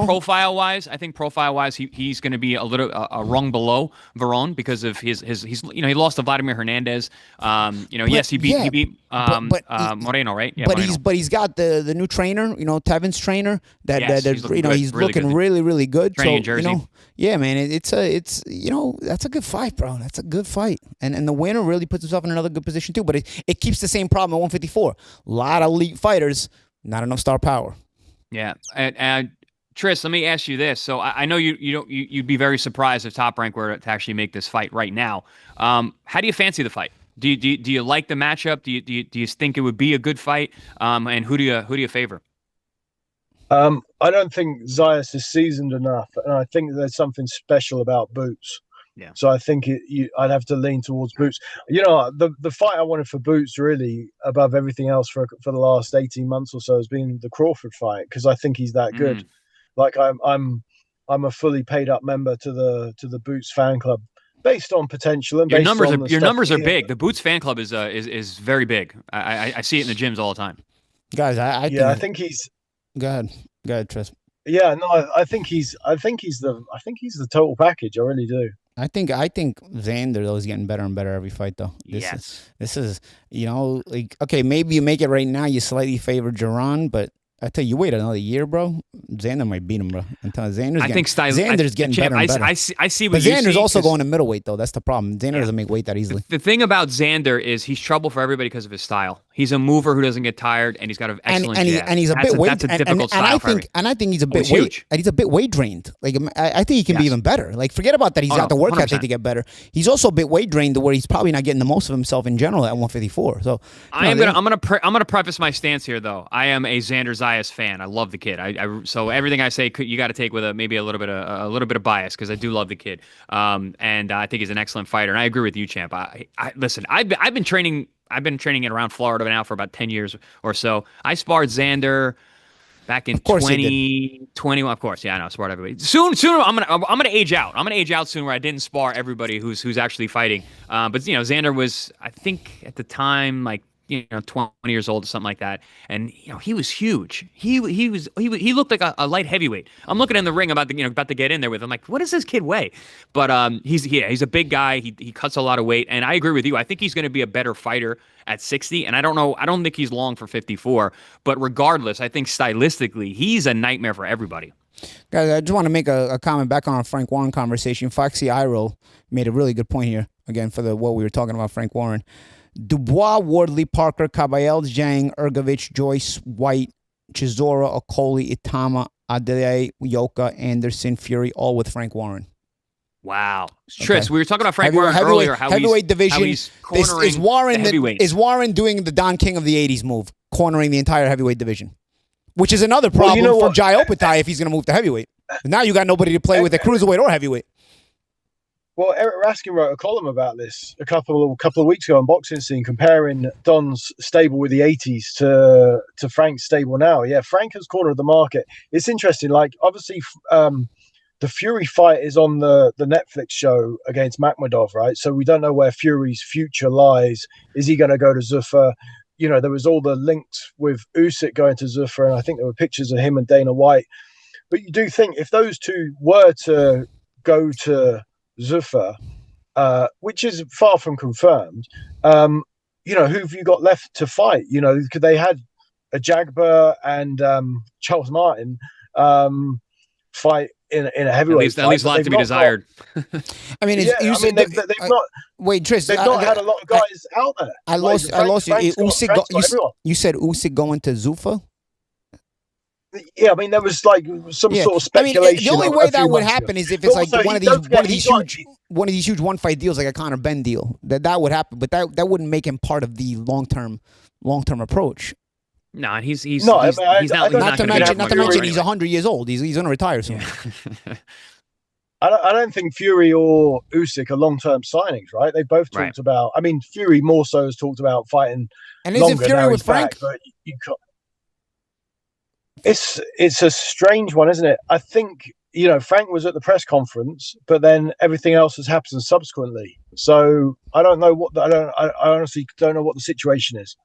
profile wise, he's going to be a rung below Veron because of his he lost to Vladimir Hernandez. He beat Moreno, right? Yeah, but he's got the new trainer, Tevin's trainer he's looking really good. Training in Jersey. Yeah, man, it's that's a good fight, bro. That's a good fight, and the winner really puts himself in another good position too. But it keeps the same problem at 154. A lot of elite fighters, not enough star power. Yeah, and Tris, let me ask you this. So I know you'd be very surprised if Top Rank were to actually make this fight right now. How do you fancy the fight? Do you like the matchup? Do you think it would be a good fight? And who do you favor? I don't think Zayas is seasoned enough, and I think there's something special about Boots. Yeah. So I think I'd have to lean towards Boots. The fight I wanted for Boots really above everything else for the last 18 months or so has been the Crawford fight because I think he's that good. Like I'm a fully paid up member to the Boots fan club based on potential and your numbers are big. The Boots fan club is very big. I see it in the gyms all the time. Guys, I think he's. Go ahead, Tris. Yeah, no, I think he's the total package. I really do. I think Xander though is getting better and better every fight though. This is okay, maybe you make it right now. You slightly favor Jaron, but I tell you, wait another year, bro. Xander might beat him, bro. Xander's getting better and better. I see what but Xander's also going to middleweight, though. That's the problem. Xander doesn't make weight that easily. The thing about Xander is he's trouble for everybody because of his style. He's a mover who doesn't get tired, and he's got an excellent jab. And he's a bit weight. That's a difficult style for everybody. And I think he's a bit weight. And he's a bit weight drained. Like I think he can be even better. Like forget about that. He's got the work ethic to get better. He's also a bit weight drained to where he's probably not getting the most of himself in general at 154. So I'm gonna preface my stance here though. I am a Xander Zayas fan. I love the kid. So everything I say you got to take with maybe a little bit of bias because I do love the kid. And I think he's an excellent fighter. And I agree with you, champ. Listen, I've been training it around Florida now for about 10 years or so. I sparred Xander back in 2020. Of course, yeah, I know. I sparred everybody. Soon, I'm gonna age out. I'm gonna age out soon where I didn't spar everybody who's actually fighting. But Xander was, I think at the time, like 20 years old or something like that. And he was huge. He looked like a light heavyweight. I'm looking in the ring about to get in there with him. I'm like, what does this kid weigh? But he's a big guy. He cuts a lot of weight, and I agree with you. I think he's going to be a better fighter at 60, and I don't think he's long for 54. But regardless, I think stylistically he's a nightmare for everybody. Guys, I just want to make a comment back on our Frank Warren conversation. Foxy Iro made a really good point here, again, for what we were talking about, Frank Warren. Dubois, Wardley, Parker, Caballel, Zhang, Ergovich, Joyce, White, Chisora, Okoli, Itauma, Adelaide, Yoka, Anderson, Fury, all with Frank Warren. Wow. Tris, we were talking about Frank Warren earlier. Heavyweight division. He's cornering is Warren doing the Don King of the 80s move, cornering the entire heavyweight division? Which is another problem for Jai Opetaia if he's going to move to heavyweight. Now you got nobody to play with at cruiserweight or heavyweight. Well, Eric Raskin wrote a column about this a couple of weeks ago on Boxing Scene, comparing Don's stable with the 80s to Frank's stable now. Yeah, Frank has cornered the market. It's interesting. Like, obviously, the Fury fight is on the Netflix show against Makhmudov, right? So we don't know where Fury's future lies. Is he going to go to Zuffa? There was all the links with Usyk going to Zuffa, and I think there were pictures of him and Dana White. But you do think if those two were to go to Zuffa, which is far from confirmed, who have you got left to fight? Because they had a Jagba and Charles Martin fight in a heavyweight fight. At least a lot to be desired. I mean, they've not. Wait, Tris, they've not had a lot of guys out there. I lost you. You said Usyk going to Zuffa? Yeah, I mean, there was like some sort of speculation. The only way that would happen is if it's like one of these huge one-fight deals, like a Conor Benn deal. That would happen, but that wouldn't make him part of the long-term approach. No, and he's not to mention he's 100 years old. He's going to retire soon. Yeah. I don't think Fury or Usyk are long-term signings, right? They both talked about. I mean, Fury more so has talked about fighting. And isn't Fury with Frank? But you can't. It's a strange one, isn't it? I think Frank was at the press conference, but then everything else has happened subsequently. So I don't know I honestly don't know what the situation is.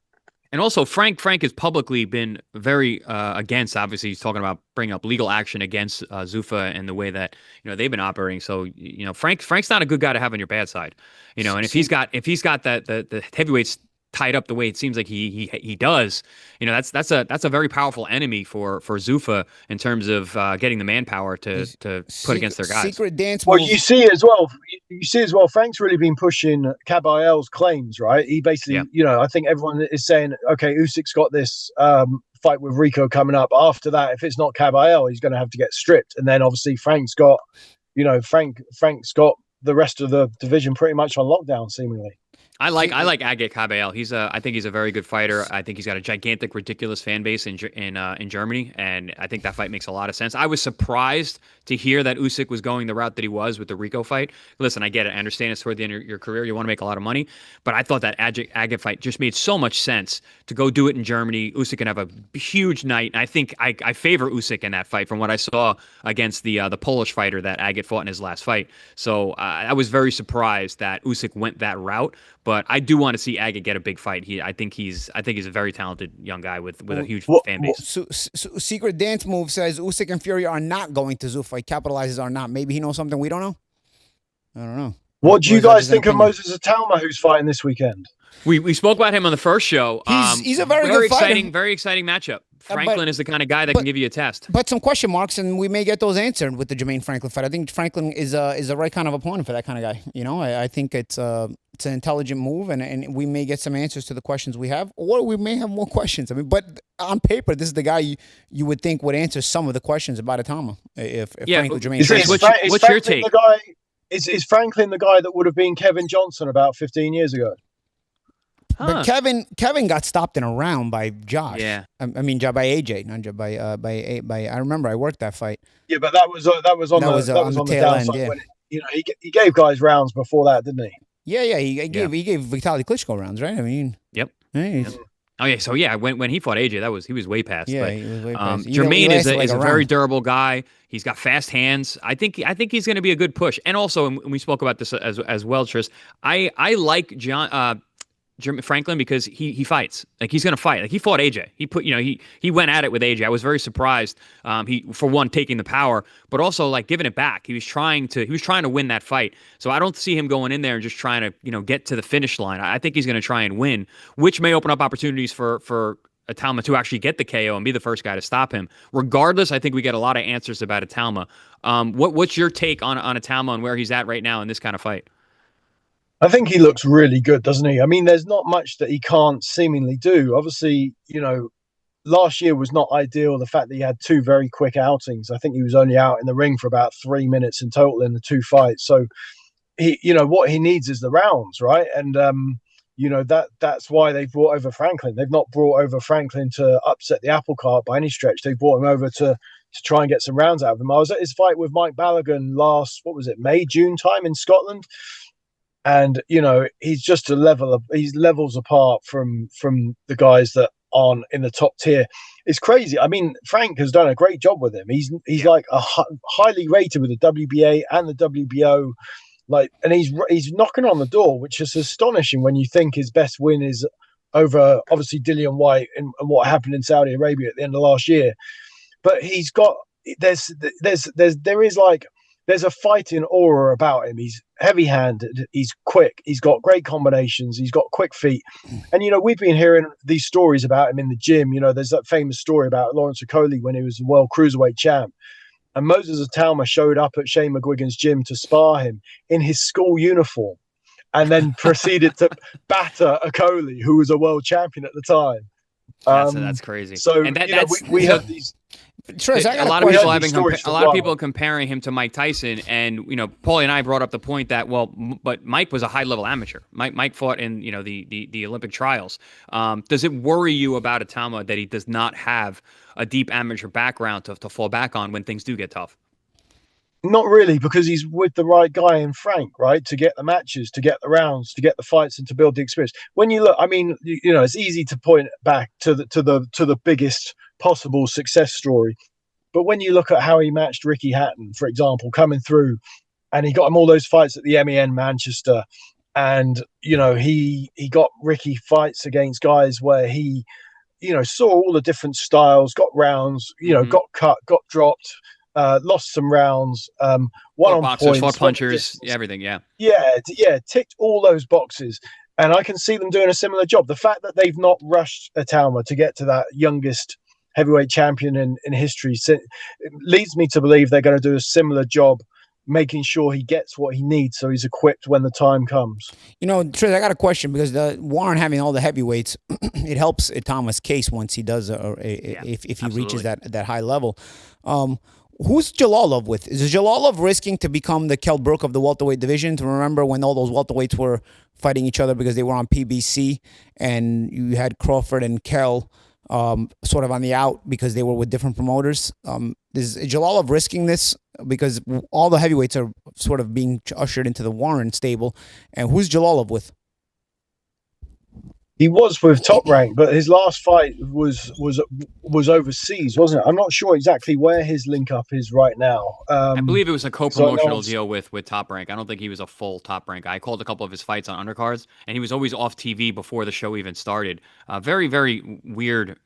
And also, Frank has publicly been very against. Obviously, he's talking about bringing up legal action against Zuffa and the way that they've been operating. So Frank's not a good guy to have on your bad side. And if he's got the heavyweights tied up the way it seems like he does, that's a very powerful enemy for Zuffa in terms of getting the manpower to put against their guys. Secret dance. Well, you see as well. Frank's really been pushing Caballel's claims, right? He basically, I think everyone is saying, okay, Usyk's got this fight with Rico coming up. After that, if it's not Caballel, he's going to have to get stripped. And then obviously Frank's got, Frank's got the rest of the division pretty much on lockdown, seemingly. I like Agit Caballel. I think he's a very good fighter. I think he's got a gigantic, ridiculous fan base in Germany, and I think that fight makes a lot of sense. I was surprised to hear that Usyk was going the route that he was with the Rico fight. Listen, I get it. I understand it's toward the end of your career. You want to make a lot of money, but I thought that Agit fight just made so much sense to go do it in Germany. Usyk can have a huge night, and I think I favor Usyk in that fight from what I saw against the Polish fighter that Agit fought in his last fight. So I was very surprised that Usyk went that route. But I do want to see Agit get a big fight. I think he's a very talented young guy with a huge fan base. So Secret Dance Move says Usyk and Fury are not going to Zuffa. He capitalizes are not. Maybe he knows something we don't know. I don't know. What do you guys think of Moses Itauma, who's fighting this weekend? We spoke about him on the first show. He's a very good fighter. Very exciting matchup. Franklin is the kind of guy that can give you a test. But some question marks, and we may get those answered with the Jermaine Franklin fight. I think Franklin is the right kind of opponent for that kind of guy. I think it's an intelligent move, and we may get some answers to the questions we have, or we may have more questions. I mean, but on paper, this is the guy you would think would answer some of the questions about Itauma. If Franklin Jermaine. What's your take? Is Franklin the guy that would have been Kevin Johnson about 15 years ago? But Kevin got stopped in a round by Josh. Yeah, by AJ, not by I remember I worked that fight. Yeah, but that was on the tail end. Yeah, when he gave guys rounds before that, didn't he? Yeah. He gave Vitaly Klitschko rounds, right? I mean, yep. Hey, Oh yeah, so yeah, when he fought AJ, he was way past. Yeah, but, he was way past. Jermaine is a very durable guy. He's got fast hands. I think he's going to be a good push. And also, and we spoke about this as well, Tris. I like Jalolov Franklin because he fights. Like, he's going to fight. Like, he fought AJ. He went at it with AJ. I was very surprised. He, for one, taking the power, but also like giving it back. He was trying to win that fight. So I don't see him going in there and just trying to get to the finish line. I think he's going to try and win, which may open up opportunities for Itauma to actually get the KO and be the first guy to stop him. Regardless, I think we get a lot of answers about Itauma. What's your take on Itauma and where he's at right now in this kind of fight? I think he looks really good, doesn't he? I mean, there's not much that he can't seemingly do. Obviously, last year was not ideal. The fact that he had two very quick outings. I think he was only out in the ring for about 3 minutes in total in the two fights. So what he needs is the rounds, right? And that's why they've brought over Franklin. They've not brought over Franklin to upset the apple cart by any stretch. They brought him over to try and get some rounds out of him. I was at his fight with Mike Balogun last, May, June time in Scotland. And, he's just he's levels apart from the guys that aren't in the top tier. It's crazy. I mean, Frank has done a great job with him. He's like highly rated with the WBA and the WBO. And he's knocking on the door, which is astonishing when you think his best win is over, obviously, Dillian Whyte and what happened in Saudi Arabia at the end of last year. But he's got there's a fighting aura about him. He's heavy-handed. He's quick. He's got great combinations. He's got quick feet. And, we've been hearing these stories about him in the gym. There's that famous story about Lawrence Okolie when he was the world cruiserweight champ. And Moses Itauma showed up at Shane McGuigan's gym to spar him in his school uniform and then proceeded to batter Okolie, who was a world champion at the time. That's crazy. So and we have these... Trish, a lot of people comparing him to Mike Tyson, and Paulie and I brought up the point that but Mike was a high level amateur. Mike fought in the Olympic trials. Does it worry you about Itauma that he does not have a deep amateur background to fall back on when things do get tough? Not really, because he's with the right guy in Frank, right? To get the matches, to get the rounds, to get the fights, and to build the experience. When you look, I mean, it's easy to point back to the biggest possible success story, but when you look at how he matched Ricky Hatton, for example, coming through, and he got him all those fights at the MEN Manchester, and he got Ricky fights against guys where he, saw all the different styles, got rounds, got cut, got dropped. Lost some rounds, won on boxers, points, fought punchers, everything. Yeah, ticked all those boxes, and I can see them doing a similar job. The fact that they've not rushed Itauma to get to that youngest heavyweight champion in history leads me to believe they're going to do a similar job, making sure he gets what he needs so he's equipped when the time comes. Trish, I got a question, because the Warren having all the heavyweights, it helps Itauma's case once he does, if he absolutely reaches that high level. Who's Jalolov with? Is Jalolov risking to become the Kell Brook of the welterweight division? To remember when all those welterweights were fighting each other because they were on PBC, and you had Crawford and Kell sort of on the out because they were with different promoters. Is Jalolov risking this? Because all the heavyweights are sort of being ushered into the Warren stable. And who's Jalolov with? He was with Top Rank, but his last fight was overseas, wasn't it? I'm not sure exactly where his link up is right now. I believe it was a co-promotional deal with Top Rank. I don't think he was a full Top Rank guy. I called a couple of his fights on undercards, and he was always off TV before the show even started. Very, very weird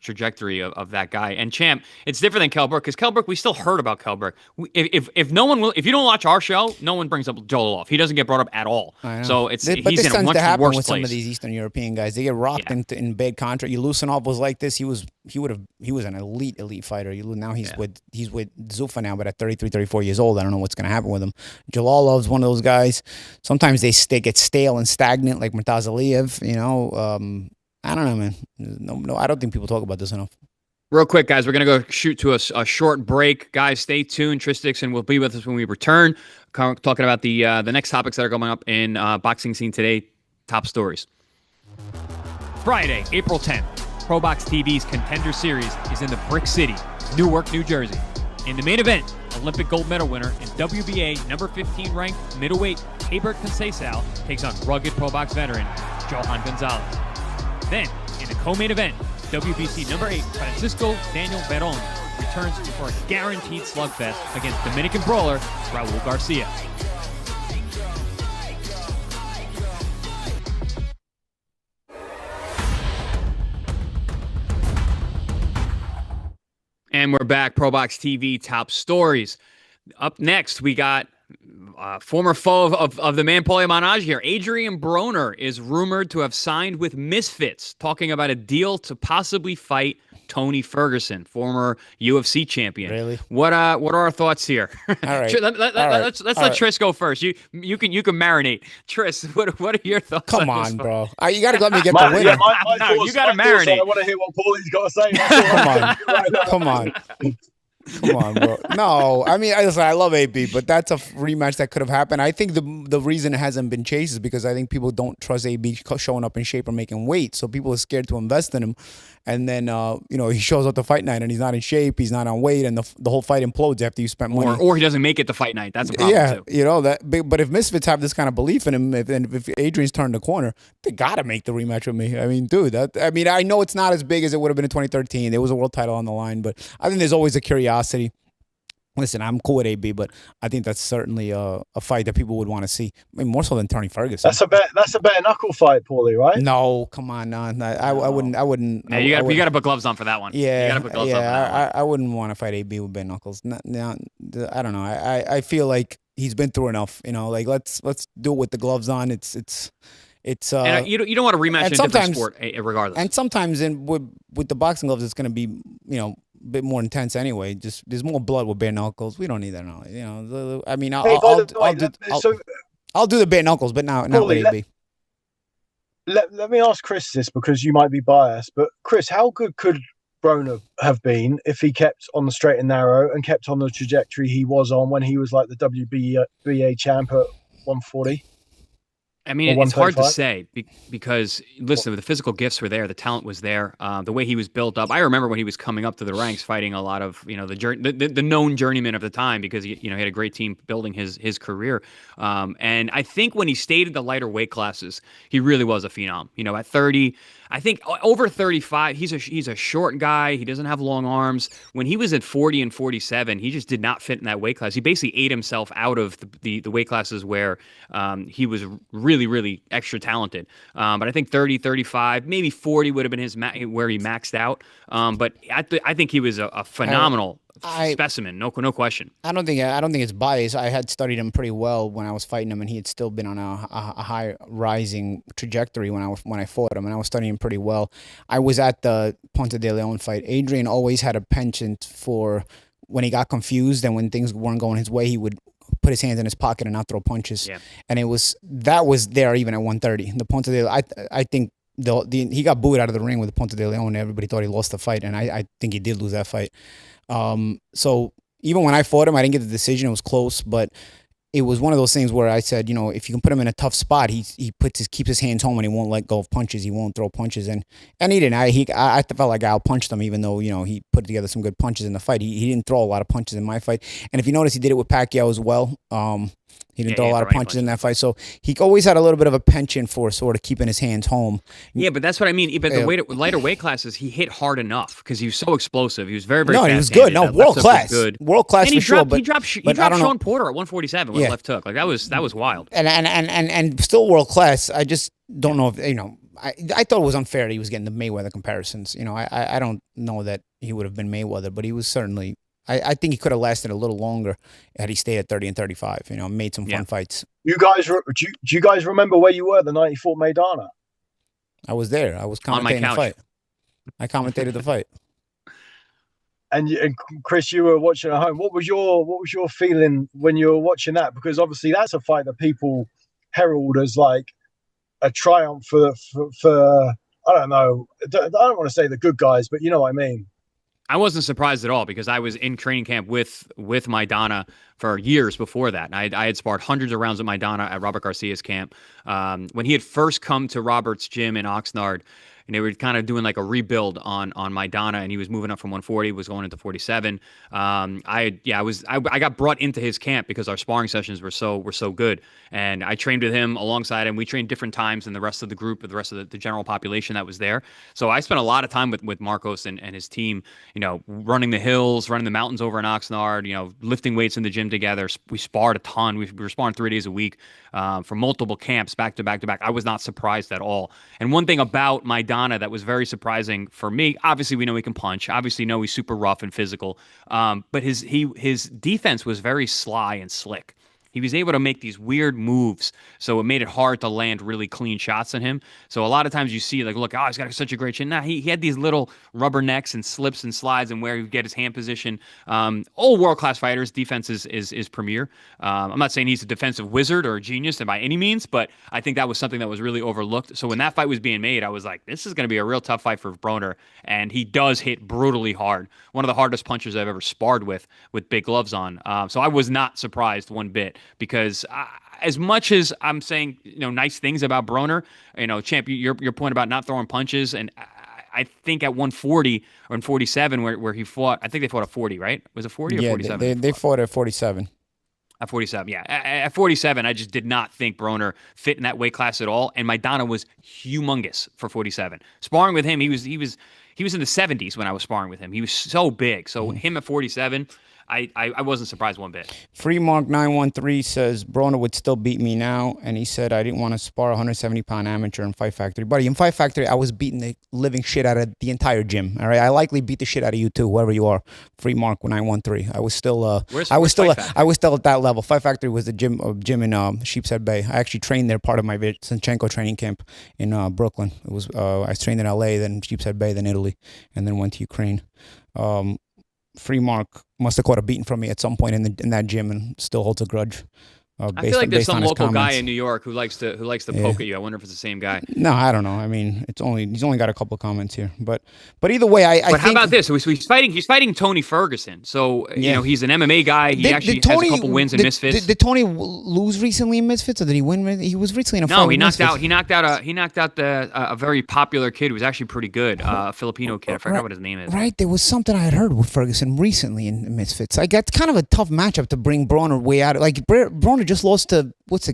trajectory of that guy. And Champ, it's different than Kell Brook, because Kell Brook, we still heard about Kell Brook. If you don't watch our show, no one brings up Jalolov. He doesn't get brought up at all. So he's in a much worse place. Some of these Eastern European guys, they get rocked in bad contract. Lusanov was like this. He was an elite fighter. Now he's with Zuffa now, but at 33, 34 years old, I don't know what's going to happen with him. Jalolov's one of those guys. Sometimes they get stale and stagnant, like Murtaza Aliyev. I don't know, man. No, I don't think people talk about this enough. Real quick, guys, we're going to go shoot to a short break. Guys, stay tuned. Trish Dixon will be with us when we return, talking about the next topics that are coming up in Boxing Scene Today, top stories. Friday, April 10th, ProBox TV's Contender Series is in the Brick City, Newark, New Jersey. In the main event, Olympic gold medal winner and WBA number 15 ranked middleweight Herbert Conceição takes on rugged ProBox veteran Johan Gonzalez. Then, in the co-main event, WBC number 8 Francisco Daniel Veron returns for a guaranteed slugfest against Dominican brawler Raul Garcia. And we're back. Pro Box TV top stories. Up next, we got former foe of the man Paulie Malignaggi here. Adrien Broner is rumored to have signed with Misfits, talking about a deal to possibly fight Tony Ferguson, former UFC champion. Really? What are our thoughts here? All right. Let's let Tris go first. You can marinate. Tris, what are your thoughts? Come on, bro. You got to let me get My- the winner. yeah, my No, thoughts- you gotta my thoughts are, marinate. I want to hear what Paulie's got to say. That's all. Come on. Come on, bro. No, I mean, listen, I love AB, but that's a rematch that could have happened. I think the reason it hasn't been chased is because I think people don't trust AB showing up in shape or making weight, so people are scared to invest in him. And then, he shows up to fight night and he's not in shape, he's not on weight, and the whole fight implodes after you spent money. Or he doesn't make it to fight night. That's a problem too. But if Misfits have this kind of belief in him, if Adrian's turned the corner, they gotta make the rematch with me. I mean, dude, I know it's not as big as it would have been in 2013. There was a world title on the line, but I think there's always a curiosity. Listen, I'm cool with AB, but I think that's certainly a fight that people would want to see. I mean, more so than Tony Ferguson. That's a bare knuckle fight, Paulie, right? No, come on, no. I wouldn't. Yeah, you got to put gloves on for that one. Yeah, you got to put gloves on for that one. I wouldn't want to fight AB with bare knuckles. I don't know. I feel like he's been through enough. Like let's do it with the gloves on. It's and you don't want to rematch in a different sport, regardless. And sometimes with the boxing gloves, it's going to be a bit more intense anyway. Just there's more blood with bare knuckles. We don't need that. I mean, I'll do the bare knuckles, but not with AB. Let me ask Chris this, because you might be biased, but Chris, how good could Broner have been if he kept on the straight and narrow and kept on the trajectory he was on when he was like the WBA champ at 140? I mean, it's hard to say because, listen, the physical gifts were there. The talent was there. The way he was built up. I remember when he was coming up to the ranks fighting a lot of, the known journeymen of the time, because, he had a great team building his career. And I think when he stayed in the lighter weight classes, he really was a phenom. At 30, I think over 35, he's a short guy. He doesn't have long arms. When he was at 40 and 47, he just did not fit in that weight class. He basically ate himself out of the weight classes where he was really, really extra talented. But I think 30, 35, maybe 40 would have been where he maxed out. But I think he was a phenomenal specimen, no question. I don't think it's bias. I had studied him pretty well when I was fighting him, and he had still been on a high rising trajectory when I fought him, and I was studying him pretty well. I was at the Ponce de Leon fight. Adrien always had a penchant for when he got confused and when things weren't going his way, he would put his hands in his pocket and not throw punches. Yeah. And that was there even at 130. The Ponce de Leon, I think he got booed out of the ring with the Ponce de Leon. Everybody thought he lost the fight, and I think he did lose that fight. So even when I fought him, I didn't get the decision. It was close, but it was one of those things where I said, if you can put him in a tough spot, he keeps his hands home and he won't let go of punches. He won't throw punches, and he didn't. I felt like I outpunched him, even though he put together some good punches in the fight. He didn't throw a lot of punches in my fight, and if you notice, he did it with Pacquiao as well. He didn't throw a lot of punches in that fight, so he always had a little bit of a penchant for sort of keeping his hands home. Yeah, but that's what I mean. But the lighter weight classes, he hit hard enough because he was so explosive. He was very, very fast. He was good. No, world class, world class for sure. He dropped Sean Porter at 147 with a left hook. Like that was wild. And still world class. I just don't know if I thought it was unfair that he was getting the Mayweather comparisons. I don't know that he would have been Mayweather, but he was certainly. I think he could have lasted a little longer had he stayed at 30 and 35. Made some fun fights. Do you guys remember where you were the night he fought Maidana? I was there. I was commentating the fight. I commentated the fight. And Chris, you were watching at home. What was your feeling when you were watching that? Because obviously that's a fight that people herald as like a triumph for I don't know. I don't want to say the good guys, but you know what I mean. I wasn't surprised at all because I was in training camp with Maidana for years before that. And I had sparred hundreds of rounds with Maidana at Robert Garcia's camp. When he had first come to Robert's gym in Oxnard, and they were kind of doing like a rebuild on Maidana, and he was moving up from 140, was going into 47. I got brought into his camp because our sparring sessions were so good, and I trained with him alongside him. We trained different times than the rest of the group, the rest of the general population that was there. So I spent a lot of time with Marcos and his team, running the hills, running the mountains over in Oxnard, lifting weights in the gym together. We sparred a ton. We were sparring 3 days a week for multiple camps back to back to back. I was not surprised at all. And one thing about Maidana Maidana that was very surprising for me. Obviously, we know he can punch. Obviously, know he's super rough and physical. But his defense was very sly and slick. He was able to make these weird moves, so it made it hard to land really clean shots on him. So a lot of times you see, like, look, oh, he's got such a great chin. Nah, he had these little rubbernecks and slips and slides and where he would get his hand position. All world-class fighters, defense is premier. I'm not saying he's a defensive wizard or a genius by any means, but I think that was something that was really overlooked. So when that fight was being made, I was like, this is going to be a real tough fight for Broner, and he does hit brutally hard. One of the hardest punchers I've ever sparred with big gloves on. So I was not surprised one bit. Because as much as I'm saying, nice things about Broner, champ, your point about not throwing punches, and I think at 140 or in 47 where he fought, I think they fought at 40, right? Was it 40 or 47? They fought at 47. At 47, yeah. At 47, I just did not think Broner fit in that weight class at all, and Maidana was humongous for 47. Sparring with him, he was in the 70s when I was sparring with him. He was so big. So him at 47. I wasn't surprised one bit. Freemark913 says Broner would still beat me now, and he said I didn't want to spar a 170-pound amateur in Fight Factory. Buddy, in Fight Factory, I was beating the living shit out of the entire gym. All right, I likely beat the shit out of you too, whoever you are. Freemark913. I was still at that level. Fight Factory was a gym in Sheepshead Bay. I actually trained there, part of my Zinchenko training camp in Brooklyn. It was I trained in LA, then Sheepshead Bay, then Italy, and then went to Ukraine. Freemark must have caught a beating from me at some point in that gym and still holds a grudge. I feel like there's some local guy in New York who likes to poke at you. I wonder if it's the same guy. No, I don't know. I mean, he's only got a couple of comments here, but either way, I think. How about this? So he's fighting Tony Ferguson. So he's an MMA guy. He has a couple wins in Misfits. Did Tony lose recently in Misfits, or did he win? He was recently in a fight. No, he knocked out a very popular kid who was actually pretty good, a Filipino kid. I forgot what his name is. Right, there was something I had heard with Ferguson recently in Misfits. Like, that's kind of a tough matchup to bring Broner way out. Like, Broner just lost to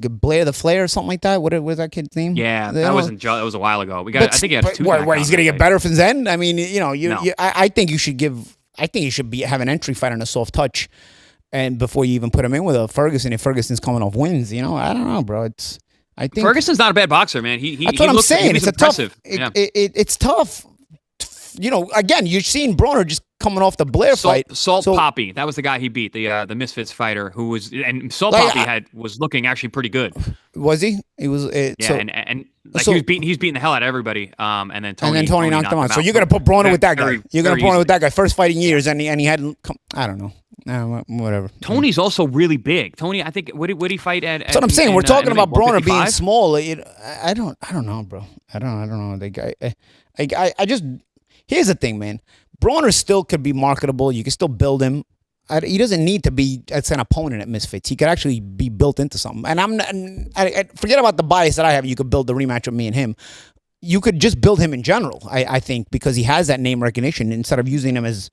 Blair the Flair or something like that. What was that kid's name? Yeah, that was a while ago. I think he had two. What, he's gonna get better from then? I mean, I think you should have an entry fight on a soft touch, and before you even put him in with a Ferguson, if Ferguson's coming off wins, I don't know, bro. I think Ferguson's not a bad boxer, man. That's what I'm saying. It's impressive. It's tough. Again, you're seeing Broner just coming off the Blair fight. Salt Poppy, that was the guy he beat, the Misfits fighter who was, and Salt Poppy was looking actually pretty good. Was he? He was. He was beating the hell out of everybody. And then Tony knocked him out. So you're gonna put Broner with that guy. You're gonna put Broner with that guy. First fight in years, and he hadn't come. I don't know. Whatever. Tony's also really big. Tony, I think, would he fight at? That's what I'm saying. We're talking about Broner being small. I don't know, bro. I don't know. The guy. I just. Here's the thing, man. Broner still could be marketable. You can still build him. He doesn't need to be as an opponent at Misfits. He could actually be built into something. And I forget about the bias that I have. You could build the rematch with me and him. You could just build him in general, I think, because he has that name recognition instead of using him as,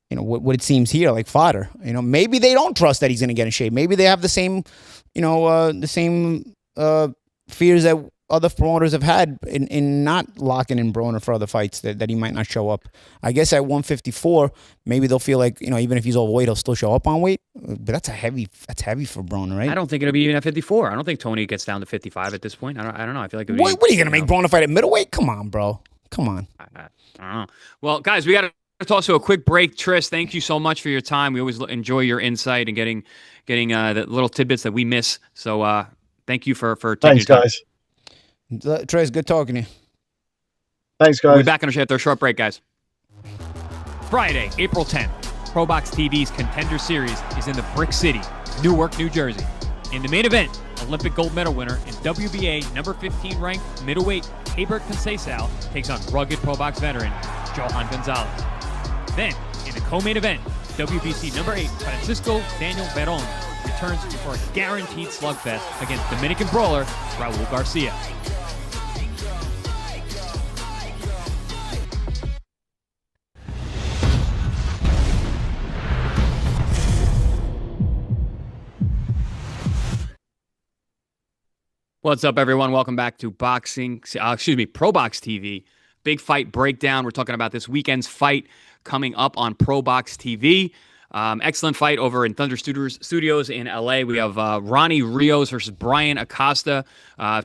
what it seems here, like fodder. Maybe they don't trust that he's going to get in shape. Maybe they have the same, fears that other promoters have had in not locking in Broner for other fights that he might not show up. I guess at 154, maybe they'll feel like, even if he's overweight, he'll still show up on weight. But that's heavy for Broner, right? I don't think it'll be even at 54. I don't think Tony gets down to 55 at this point. I don't know. I feel like what are you gonna make Broner fight at middleweight? Come on, bro. Come on. I don't know. Well, guys, we got to toss to a quick break. Tris, thank you so much for your time. We always enjoy your insight and getting the little tidbits that we miss. So thank you for taking your time. Guys. Trey's good talking to you. Thanks, guys. We'll be back on the show after a short break, guys. Friday, April 10th, ProBox TV's Contender Series is in the Brick City, Newark, New Jersey. In the main event, Olympic gold medal winner and WBA number 15 ranked middleweight Hebert Conceição takes on rugged ProBox veteran Johan Gonzalez. Then, in the co-main event, WBC number 8 Francisco Daniel Veron returns for a guaranteed slugfest against Dominican brawler Raul Garcia. What's up, everyone? Welcome back to ProBox TV. Big fight breakdown. We're talking about this weekend's fight coming up on ProBox TV. Excellent fight over in Thunder Studios in LA. We have Ronnie Rios versus Brian Acosta,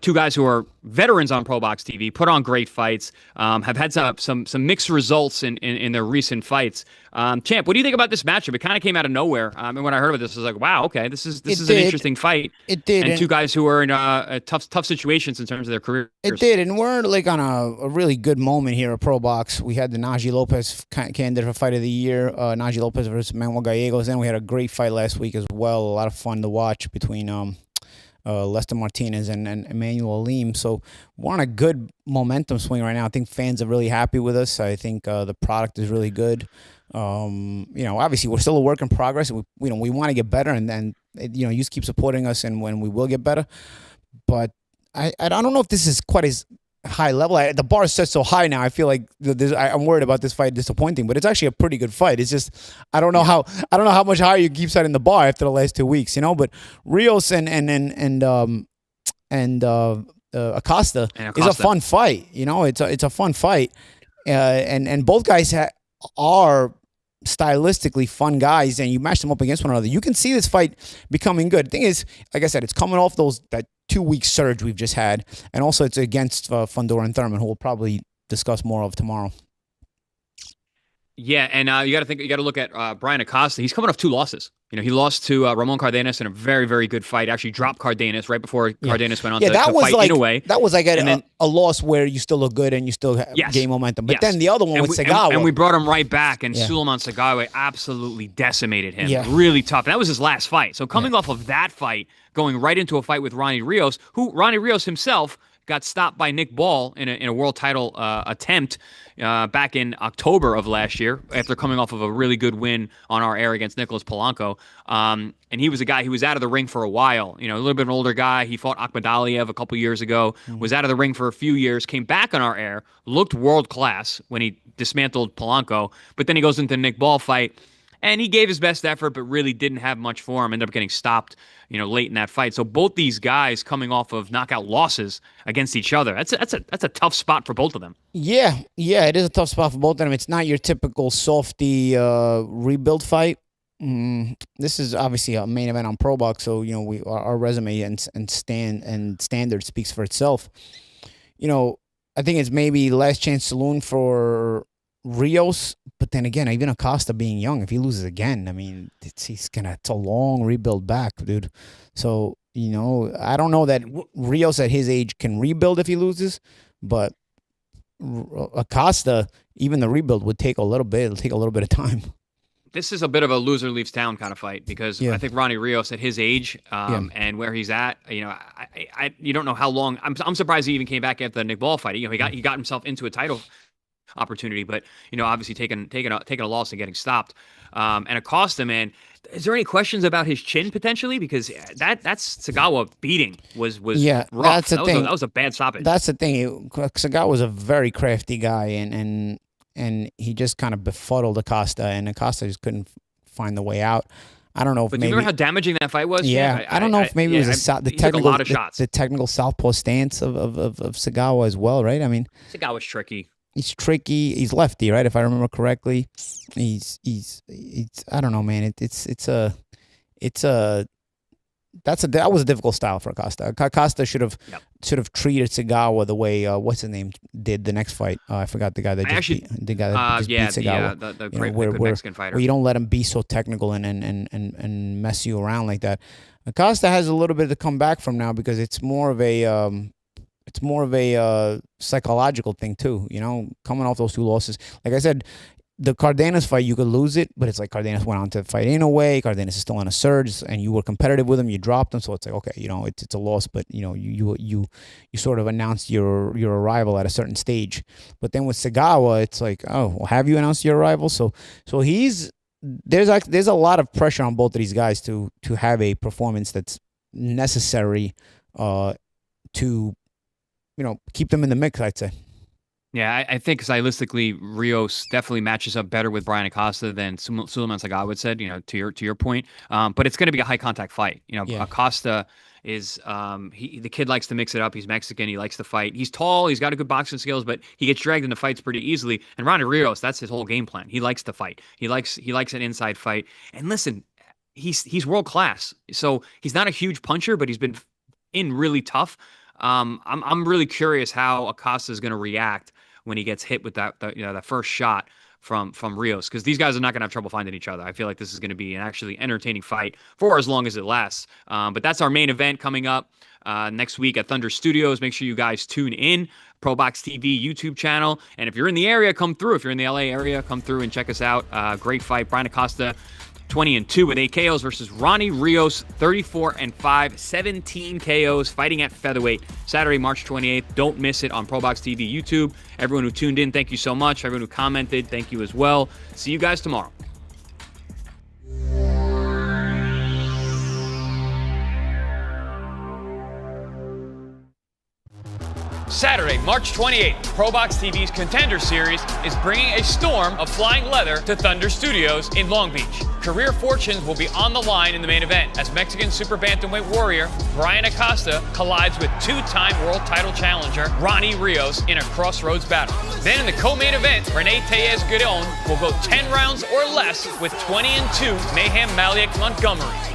two guys who are veterans on Pro Box TV, put on great fights, have had some mixed results in their recent fights. Champ, what do you think about this matchup? It kind of came out of nowhere. And when I heard of this, I was like, wow, okay, this is an interesting fight. It did. And two guys who are in tough situations in terms of their careers. It did, and we're like on a really good moment here at Pro Box. We had the Najee Lopez candidate for Fight of the Year, Najee Lopez versus Manuel Gallegos. Then we had a great fight last week as well. A lot of fun to watch between Lester Martinez and Emmanuel Alim. So we're on a good momentum swing right now. I think fans are really happy with us. I think the product is really good. Obviously we're still a work in progress. We want to get better, and you just keep supporting us, and when we will get better. But I don't know if this is quite as high level. The bar is set so high now. I feel like I'm worried about this fight disappointing, but it's actually a pretty good fight. It's just I don't know how much higher you keep setting the bar after the last 2 weeks, But Rios and Acosta is a fun fight. It's a fun fight, and both guys are stylistically fun guys, and you match them up against one another. You can see this fight becoming good. The thing is, like I said, it's coming off that 2-week surge we've just had, and also it's against Fundora and Thurman, who we'll probably discuss more of tomorrow. Yeah, and you got to look at Brian Acosta. He's coming off 2 losses. He lost to Ramon Cardenas in a very, very good fight. Actually dropped Cardenas right before Cardenas went on to fight in a way. That was like a loss where you still look good and you still gain momentum. But then the other one with Sagawa. And we brought him right back, and Suleiman Sagawa absolutely decimated him. Yeah. Really tough. And that was his last fight. So coming off of that fight, going right into a fight with Ronnie Rios, who Ronnie Rios himself got stopped by Nick Ball in a world title attempt back in October of last year after coming off of a really good win on our air against Nicholas Polanco. And he was a guy who was out of the ring for a while. A little bit of an older guy. He fought Akhmadaliev a couple years ago, was out of the ring for a few years, came back on our air, looked world class when he dismantled Polanco, but then he goes into the Nick Ball fight, and he gave his best effort, but really didn't have much for him. Ended up getting stopped, late in that fight. So both these guys coming off of knockout losses against each other. That's a tough spot for both of them. Yeah, it is a tough spot for both of them. It's not your typical softy rebuild fight. This is obviously a main event on Pro Box, so our resume and standard speaks for itself. I think it's maybe last chance saloon for Rios, but then again, even Acosta being young, if he loses again, I mean, it's a long rebuild back, dude. So I don't know that Rios at his age can rebuild if he loses, but Acosta, even the rebuild would take a little bit. It'll take a little bit of time. This is a bit of a loser leaves town kind of fight, because I think Ronnie Rios at his age and where he's at, you don't know how long. I'm surprised he even came back after the Nick Ball fight. He got himself into a title opportunity, but obviously taking a loss and getting stopped. And Acosta, man, is there any questions about his chin potentially? Because that's Sagawa beating was rough. That's the thing. That was a bad stoppage. That's the thing. Sagawa was a very crafty guy, and he just kind of befuddled Acosta, and Acosta just couldn't find the way out. I don't know if but maybe. Do you remember how damaging that fight was? Yeah, I don't know if maybe it was the technical southpaw stance of Sagawa as well, right? I mean, Sagawa's tricky. He's tricky. He's lefty, right? If I remember correctly, he's. I don't know, man. That was a difficult style for Acosta. Acosta should have treated Sagawa the way what's his name did the next fight. I forgot the guy that just beat Sagawa. The great Mexican fighter. Where you don't let him be so technical and mess you around like that. Acosta has a little bit to come back from now, because it's more of a psychological thing too, coming off those 2 losses. Like I said, the Cardenas fight, you could lose it, but it's like Cardenas went on to fight in a way. Cardenas is still on a surge, and you were competitive with him. You dropped him, so it's like, okay, it's a loss, but you sort of announced your arrival at a certain stage. But then with Sagawa, it's like, oh, well, have you announced your arrival? So there's a lot of pressure on both of these guys to have a performance that's necessary to keep them in the mix, I'd say. Yeah, I think stylistically, Rios definitely matches up better with Brian Acosta than Suleiman Sagawad said. To your point, but it's going to be a high contact fight. Yeah. Acosta is the kid likes to mix it up. He's Mexican. He likes to fight. He's tall. He's got a good boxing skills, but he gets dragged into fights pretty easily. And Ronnie Rios, that's his whole game plan. He likes to fight. He likes an inside fight. And listen, he's world class. So he's not a huge puncher, but he's been in really tough. I'm really curious how Acosta is going to react when he gets hit with that first shot from Rios, because these guys are not going to have trouble finding each other. I feel like this is going to be an actually entertaining fight for as long as it lasts. But that's our main event coming up next week at Thunder Studios. Make sure you guys tune in. ProBox TV YouTube channel. And if you're in the area, come through. If you're in the LA area, come through and check us out. Great fight. Brian Acosta, 20-2 with 8 KOs versus Ronnie Rios, 34-5, 17 KOs, fighting at featherweight, Saturday, March 28th. Don't miss it on ProBox TV YouTube. Everyone who tuned in, thank you so much. Everyone who commented, thank you as well. See you guys tomorrow. Saturday, March 28th, ProBox TV's Contender Series is bringing a storm of flying leather to Thunder Studios in Long Beach. Career fortunes will be on the line in the main event as Mexican super bantamweight warrior Brian Acosta collides with two-time world title challenger Ronnie Rios in a crossroads battle. Then in the co-main event, Rene Tellez Giron will go 10 rounds or less with 20-2 Mayhem Maliak Montgomery.